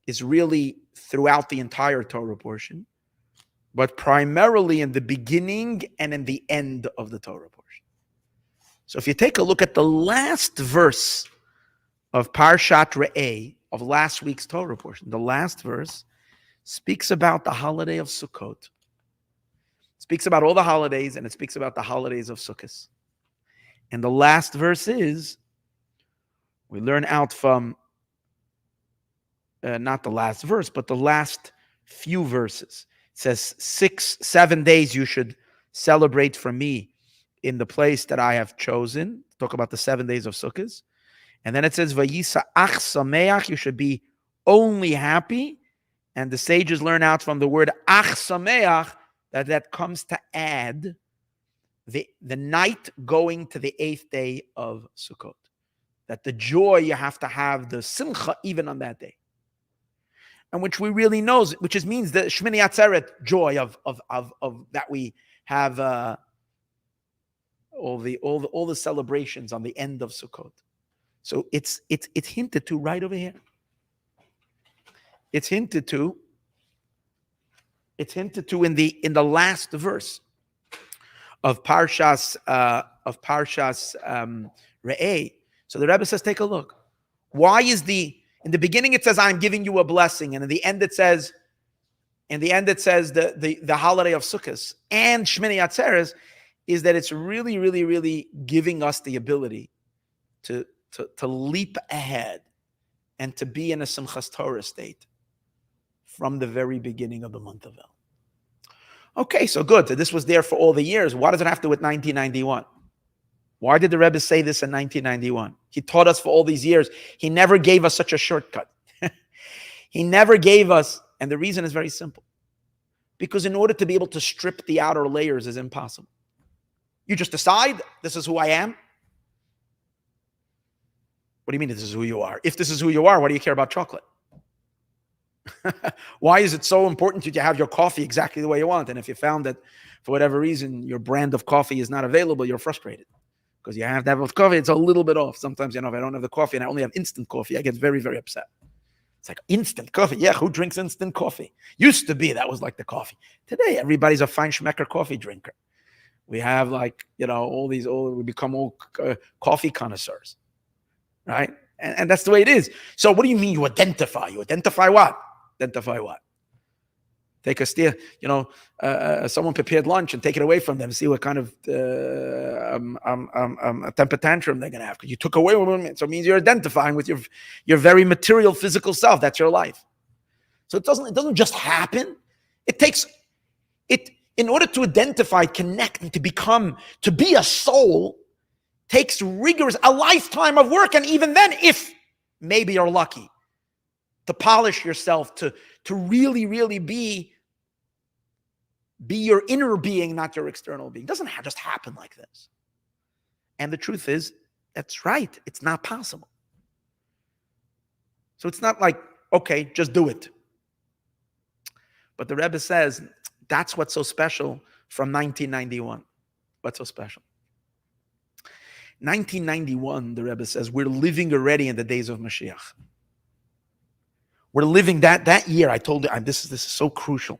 is really throughout the entire Torah portion, but primarily in the beginning and in the end of the Torah portion. So if you take a look at the last verse of Parshat Re'eh, of last week's Torah portion, the last verse speaks about the holiday of Sukkot. It speaks about all the holidays, and it speaks about the holidays of Sukkot. And the last verse is, we learn out from, not the last verse, but the last few verses. It says, 7 days you should celebrate for me in the place that I have chosen. Talk about the 7 days of Sukkot. And then it says, Vayisa ach sameach, you should be only happy. And the sages learn out from the word ach sameach that comes to add the night going to the 8th day of Sukkot. That the joy, you have to have the simcha even on that day. And which we really know, which means the Shmini Atzeret joy of that we have all the celebrations on the end of Sukkot. So it's hinted to right over here. It's hinted to in the last verse of Parshas Re'eh. So the Rebbe says, take a look. Why is in the beginning it says, I'm giving you a blessing, and in the end it says the holiday of Sukkot and Shmini Atzeres, is that it's really, really, really giving us the ability to leap ahead and to be in a Simchas Torah state from the very beginning of the month of El. Okay, so good. So this was there for all the years. What does it have to do with 1991? Why did the Rebbe say this in 1991? He taught us for all these years. He never gave us such a shortcut. He never gave us, and the reason is very simple. Because in order to be able to strip the outer layers is impossible. You just decide, this is who I am. What do you mean this is who you are? If this is who you are, why do you care about chocolate? Why is it so important to have your coffee exactly the way you want? And if you found that for whatever reason your brand of coffee is not available, you're frustrated. Because you have to have coffee, it's a little bit off. Sometimes, if I don't have the coffee and I only have instant coffee, I get very, very upset. It's like, instant coffee? Yeah, who drinks instant coffee? Used to be, that was like the coffee. Today, everybody's a fine schmecker coffee drinker. We have we become all coffee connoisseurs, right? And that's the way it is. So what do you mean you identify? You identify what? Identify what? Take a steer, someone prepared lunch and take it away from them. See what kind of a temper tantrum they're going to have. Because you took away one, so it means you're identifying with your very material, physical self. That's your life. So it doesn't just happen. It takes it in order to identify, connect, and to be a soul. Takes a lifetime of work, and even then, if maybe you're lucky, to polish yourself to really, really be your inner being, not your external being. It doesn't just happen like this. And the truth is, that's right. It's not possible. So it's not like, okay, just do it. But the Rebbe says, that's what's so special from 1991. What's so special? 1991, the Rebbe says, we're living already in the days of Moshiach. We're living that year. I told you, this is so crucial.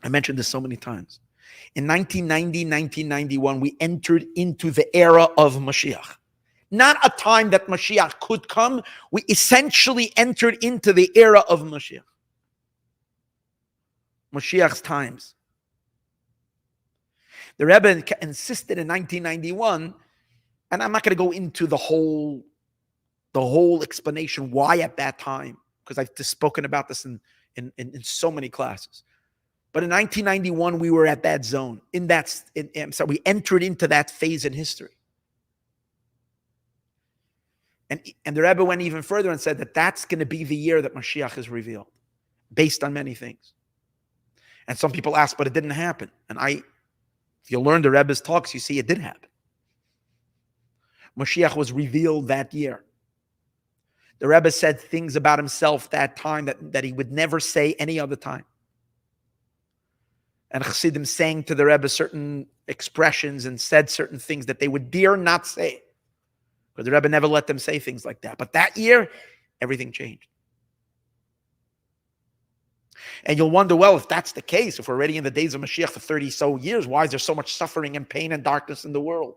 I mentioned this so many times. In 1990, 1991, we entered into the era of Moshiach. Not a time that Moshiach could come. We essentially entered into the era of Moshiach. Moshiach's times. The Rebbe insisted in 1991, and I'm not going to go into the whole explanation why at that time, because I've just spoken about this in so many classes. But in 1991, we were at that zone. So we entered into that phase in history. And the Rebbe went even further and said that that's going to be the year that Mashiach is revealed, based on many things. And some people ask, but it didn't happen. And if you learn the Rebbe's talks, you see it did happen. Moshiach was revealed that year. The Rebbe said things about himself that time that he would never say any other time. And Chassidim sang to the Rebbe certain expressions and said certain things that they would dare not say, because the Rebbe never let them say things like that. But that year, everything changed. And you'll wonder, well, if that's the case, if we're already in the days of Mashiach for 30 so years, why is there so much suffering and pain and darkness in the world?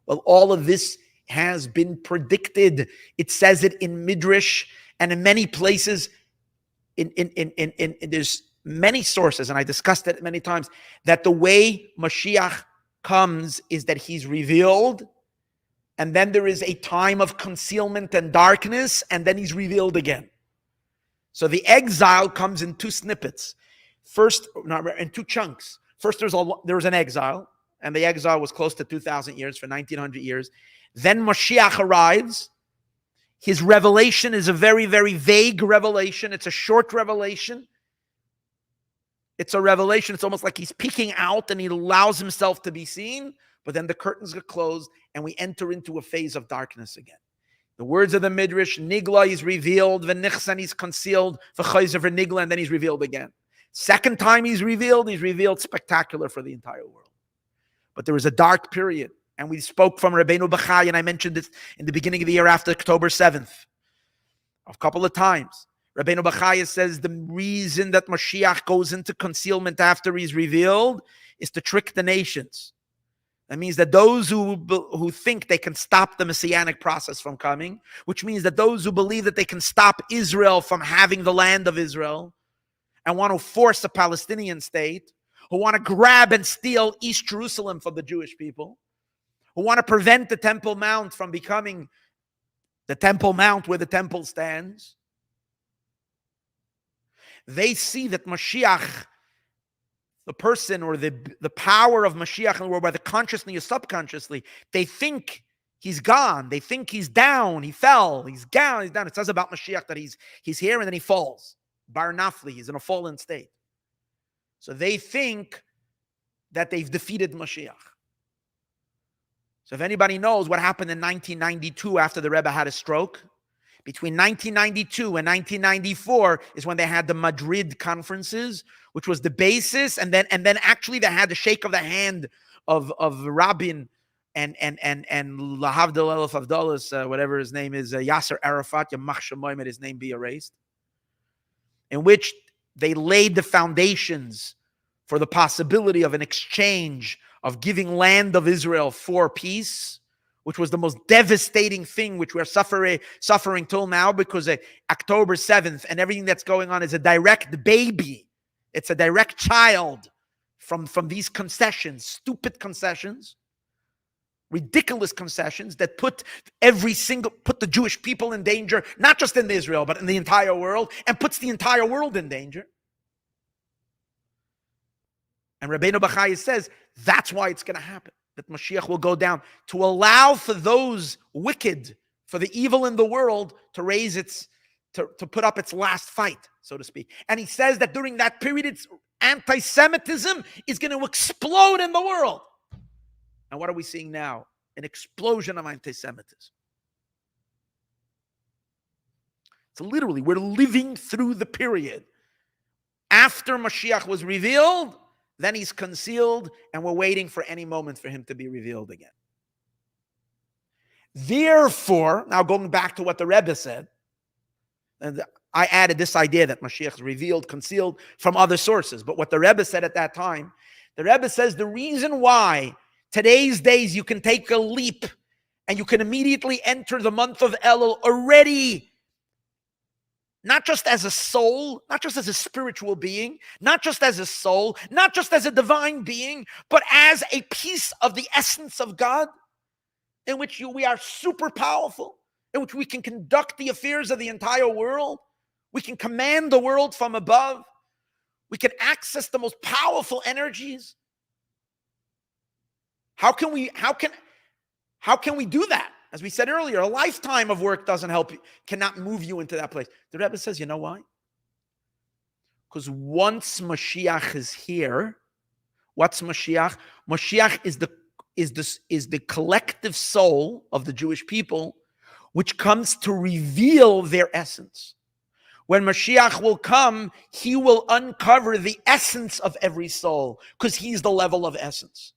Well, all of this has been predicted. It says it in Midrash and in many places. There's many sources, and I discussed it many times, that the way Mashiach comes is that he's revealed, and then there is a time of concealment and darkness, and then he's revealed again. So the exile comes in two snippets. First, in two chunks. First, there's an exile, and the exile was close to 2,000 years, for 1,900 years. Then Moshiach arrives. His revelation is a very, very vague revelation. It's a short revelation. It's a revelation. It's almost like he's peeking out and he allows himself to be seen, but then the curtains get closed and we enter into a phase of darkness again. The words of the Midrash, Nigla is revealed, V'nichsan is concealed, V'chayzer v'nigla, and then he's revealed again. Second time he's revealed spectacular for the entire world. But there was a dark period. And we spoke from Rabbeinu Bachai, and I mentioned this in the beginning of the year after October 7th, a couple of times. Rabbeinu Bachai says the reason that Mashiach goes into concealment after he's revealed is to trick the nations. That means that those who think they can stop the messianic process from coming, which means that those who believe that they can stop Israel from having the land of Israel and want to force a Palestinian state, who want to grab and steal East Jerusalem from the Jewish people, who want to prevent the Temple Mount from becoming the Temple Mount where the temple stands. They see that Mashiach, the person or the power of Mashiach in the world, whether consciously or subconsciously, they think he's gone. They think he's down. He fell. He's down. He's down. It says about Mashiach that he's here and then he falls. Bar nafli, he's in a fallen state. So they think that they've defeated Mashiach. So if anybody knows what happened in 1992 after the Rebbe had a stroke, between 1992 and 1994 is when they had the Madrid conferences, which was the basis, and then actually they had the shake of the hand of Rabin and Lahavdil Elef Avdalas, whatever his name is, Yasser Arafat, Yamach Shemayim, his name be erased, in which they laid the foundations for the possibility of an exchange of giving land of Israel for peace, which was the most devastating thing which we're suffering till now, because October 7th and everything that's going on is a direct baby. It's a direct child from these concessions, stupid concessions, ridiculous concessions that put the Jewish people in danger, not just in Israel, but in the entire world, and puts the entire world in danger. And Rabbeinu Bachai says that's why it's going to happen, that Mashiach will go down to allow for those wicked, for the evil in the world to to put up its last fight, so to speak. And he says that during that period, anti-Semitism is going to explode in the world. And what are we seeing now? An explosion of anti-Semitism. So literally, we're living through the period after Mashiach was revealed. Then he's concealed, and we're waiting for any moment for him to be revealed again. Therefore, now going back to what the Rebbe said, and I added this idea that Mashiach is revealed, concealed from other sources. But what the Rebbe said at that time, the Rebbe says the reason why today's days you can take a leap and you can immediately enter the month of Elul already, not just as a soul, not just as a spiritual being, not just as a soul, not just as a divine being, but as a piece of the essence of God, in which we are super powerful, in which we can conduct the affairs of the entire world. We can command the world from above. We can access the most powerful energies. How can we do that? As we said earlier, a lifetime of work doesn't help you, cannot move you into that place. The Rebbe says, you know why? Because once Mashiach is here, what's Mashiach? Mashiach is the collective soul of the Jewish people, which comes to reveal their essence. When Moshiach will come, he will uncover the essence of every soul, because he's the level of essence.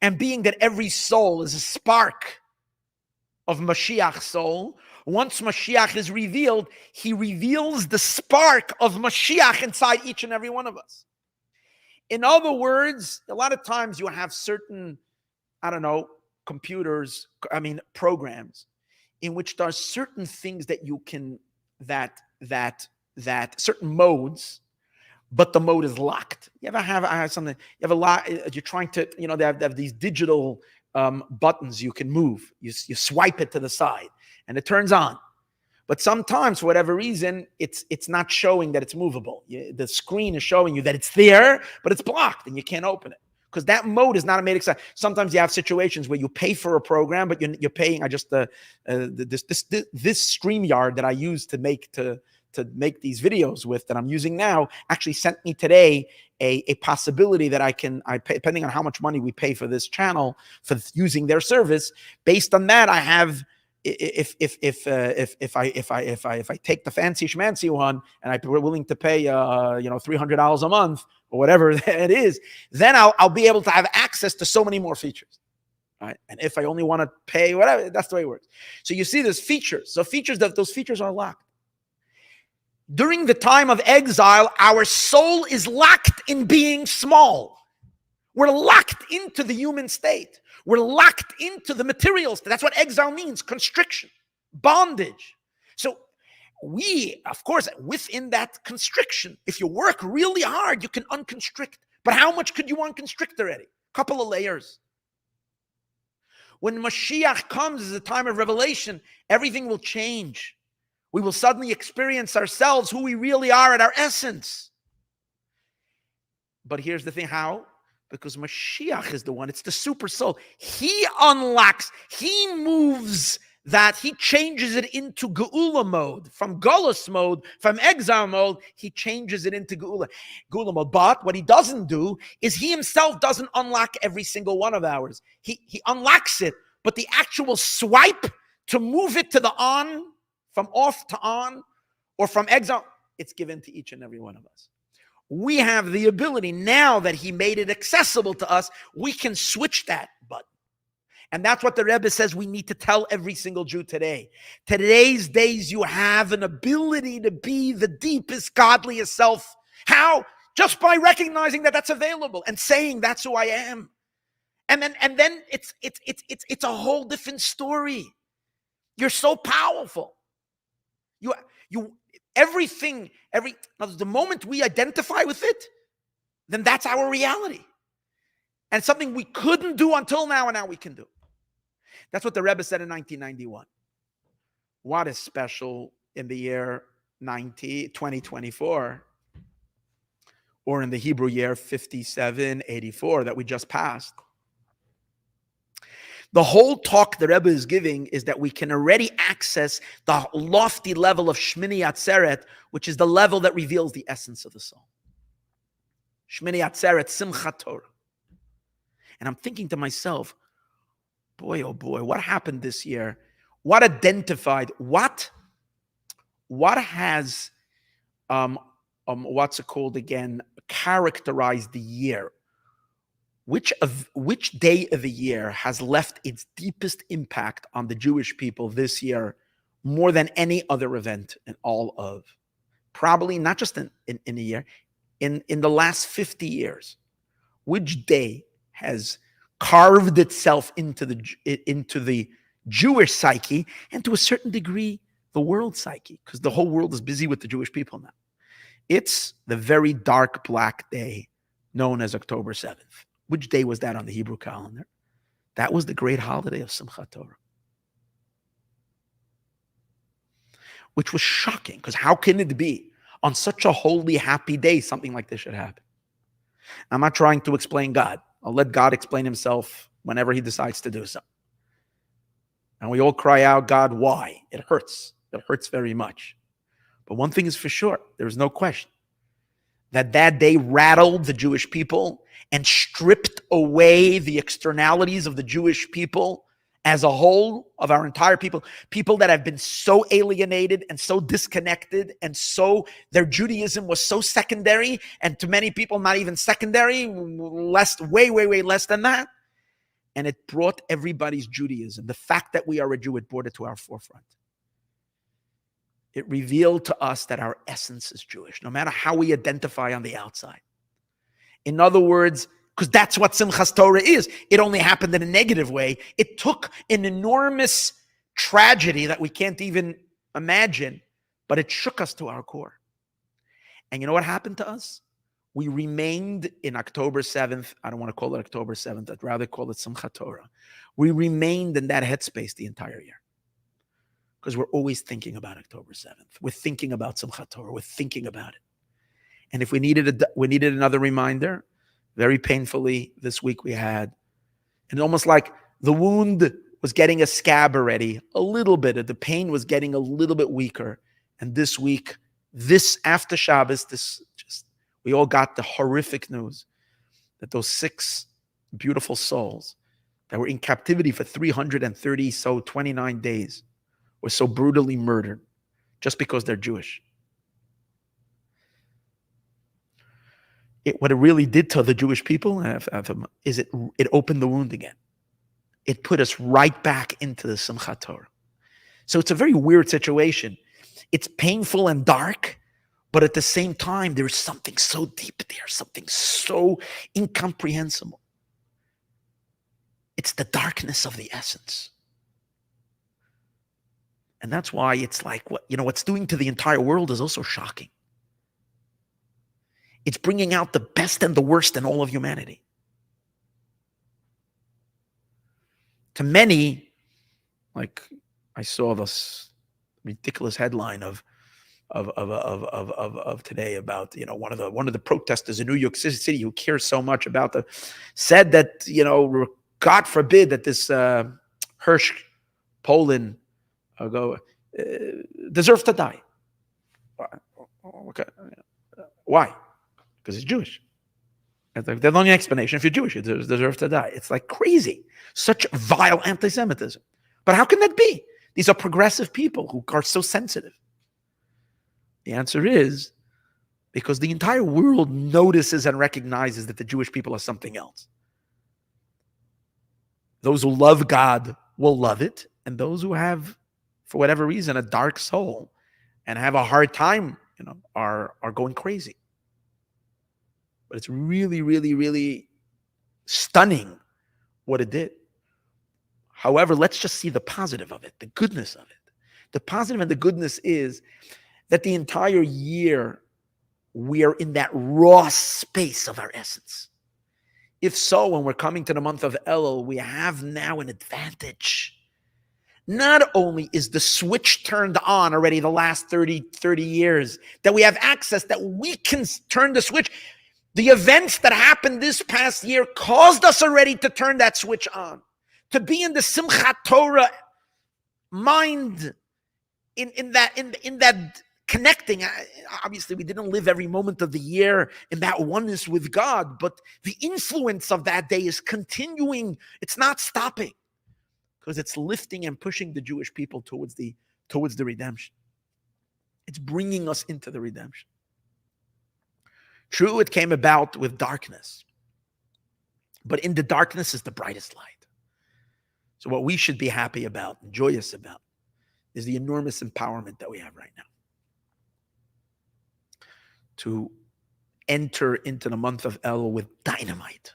And being that every soul is a spark of Mashiach's soul, once Mashiach is revealed, he reveals the spark of Mashiach inside each and every one of us. In other words, a lot of times you have certain, programs in which there are certain things that you can, that certain modes, but the mode is locked. You ever have something, you have a lot, you're trying to, they have these digital buttons you can move. You swipe it to the side and it turns on. But sometimes, for whatever reason, it's not showing that it's movable. The screen is showing you that it's there, but it's blocked and you can't open it. Because that mode is not a made accessible. Sometimes you have situations where you pay for a program, but you're paying. This StreamYard that I use to make these videos with, that I'm using now, actually sent me today a possibility that I pay, depending on how much money we pay for this channel for using their service. Based on that, I have, if I take the fancy schmancy one and I'm willing to pay $300 a month or whatever it is, then I'll be able to have access to so many more features. Right? And if I only want to pay whatever, that's the way it works. So you see there's features. So those features are locked. During the time of exile, our soul is locked in being small. We're locked into the human state. We're locked into the material state. That's what exile means: constriction, bondage. So we, of course, within that constriction, if you work really hard, you can unconstrict. But how much could you unconstrict already? A couple of layers. When Mashiach comes as the time of revelation, everything will change. We will suddenly experience ourselves, who we really are at our essence. But here's the thing, how? Because Mashiach is the one, it's the super soul. He unlocks, he moves that, he changes it into Geula mode, from Golus mode, from exile mode, he changes it into Geula mode. But what he doesn't do is he himself doesn't unlock every single one of ours. He unlocks it, but the actual swipe to move it to the on, from off to on, or from exile, it's given to each and every one of us. We have the ability, now that he made it accessible to us, we can switch that button. And that's what the Rebbe says we need to tell every single Jew today. Today's days, you have an ability to be the deepest, godliest self. How? Just by recognizing that that's available and saying that's who I am. And then it's a whole different story. You're so powerful. The moment we identify with it, then that's our reality. And it's something we couldn't do until now, and now we can do. That's what the Rebbe said in 1991. What is special in the year 2024, or in the Hebrew year 5784 that we just passed? The whole talk the Rebbe is giving is that we can already access the lofty level of Shmini Atzeret, which is the level that reveals the essence of the soul. Shmini Atzeret, Simchat Torah. And I'm thinking to myself, boy, oh boy, what happened this year? What identified, what has, what's it called again, characterized the year? Which day of the year has left its deepest impact on the Jewish people this year more than any other event in all of, probably not just in a year, in the last 50 years? Which day has carved itself into the Jewish psyche, and to a certain degree, the world psyche, because the whole world is busy with the Jewish people now? It's the very dark black day known as October 7th. Which day was that on the Hebrew calendar? That was the great holiday of Simchat Torah. Which was shocking, because how can it be on such a holy, happy day something like this should happen? I'm not trying to explain God. I'll let God explain himself whenever he decides to do so. And we all cry out, God, why? It hurts. It hurts very much. But one thing is for sure, there's no question. that day rattled the Jewish people and stripped away the externalities of the Jewish people as a whole, of our entire people that have been so alienated and so disconnected, and so their Judaism was so secondary, and to many people not even secondary, way less than that. And it brought everybody's Judaism. The fact that we are a Jew, it brought it to our forefront. It revealed to us that our essence is Jewish, no matter how we identify on the outside. In other words, because that's what Simchas Torah is. It only happened in a negative way. It took an enormous tragedy that we can't even imagine, but it shook us to our core. And you know what happened to us? We remained in October 7th. I don't want to call it October 7th. I'd rather call it Simchat Torah. We remained in that headspace the entire year. Because we're always thinking about October 7th. We're thinking about Simchat Torah. We're thinking about it. And if we needed another reminder, very painfully this week we had, and almost like the wound was getting a scab already, a little bit. The pain was getting a little bit weaker. And this week, this after Shabbos, we all got the horrific news that those 6 beautiful souls that were in captivity for 29 days were so brutally murdered just because they're Jewish. What it really did to the Jewish people is it opened the wound again. It put us right back into the Simchat Torah. So it's a very weird situation. It's painful and dark, but at the same time, there's something so deep there, something so incomprehensible. It's the darkness of the essence. And that's why it's like, what's doing to the entire world is also shocking. It's bringing out the best and the worst in all of humanity. To many, like I saw this ridiculous headline of today about one of the protesters in New York City who cares so much about said that God forbid that this Hirsch Poland deserves to die. Okay, why? Because it's Jewish. There's no explanation. If you're Jewish, you deserve to die. It's like crazy. Such vile anti-Semitism. But how can that be? These are progressive people who are so sensitive. The answer is because the entire world notices and recognizes that the Jewish people are something else. Those who love God will love it, and those who have, for whatever reason, a dark soul and have a hard time, are going crazy. But it's really, really, really stunning what it did. However, let's just see the positive of it, the goodness of it. The positive and the goodness is that the entire year we are in that raw space of our essence. If so, when we're coming to the month of Elul, we have now an advantage. Not only is the switch turned on already the last 30 years, that we have access, that we can turn the switch. The events that happened this past year caused us already to turn that switch on, to be in the Simchat Torah mind, in that connecting. Obviously, we didn't live every moment of the year in that oneness with God, but the influence of that day is continuing. It's not stopping because it's lifting and pushing the Jewish people towards the redemption. It's bringing us into the redemption. True, it came about with darkness, but in the darkness is the brightest light. So what we should be happy about and joyous about is the enormous empowerment that we have right now to enter into the month of Elul with dynamite,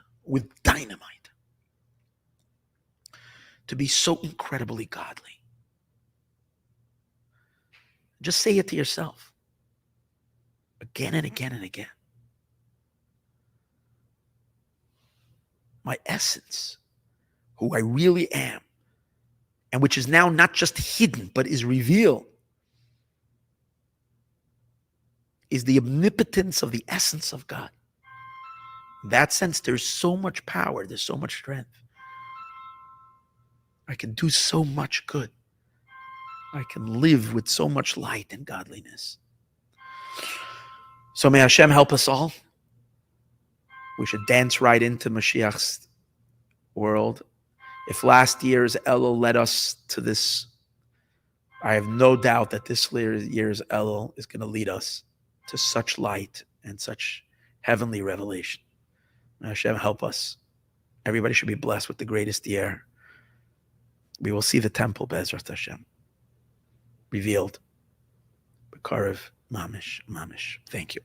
to be so incredibly godly. Just say it to yourself again and again and again. My essence, who I really am, and which is now not just hidden, but is revealed, is the omnipotence of the essence of God. In that sense, there's so much power, there's so much strength. I can do so much good. I can live with so much light and godliness. So may Hashem help us all. We should dance right into Moshiach's world. If last year's Elul led us to this, I have no doubt that this year's Elul is going to lead us to such light and such heavenly revelation. May Hashem help us. Everybody should be blessed with the greatest year. We will see the temple, Be'ezrat Hashem, revealed. B'karev, mamish. Thank you.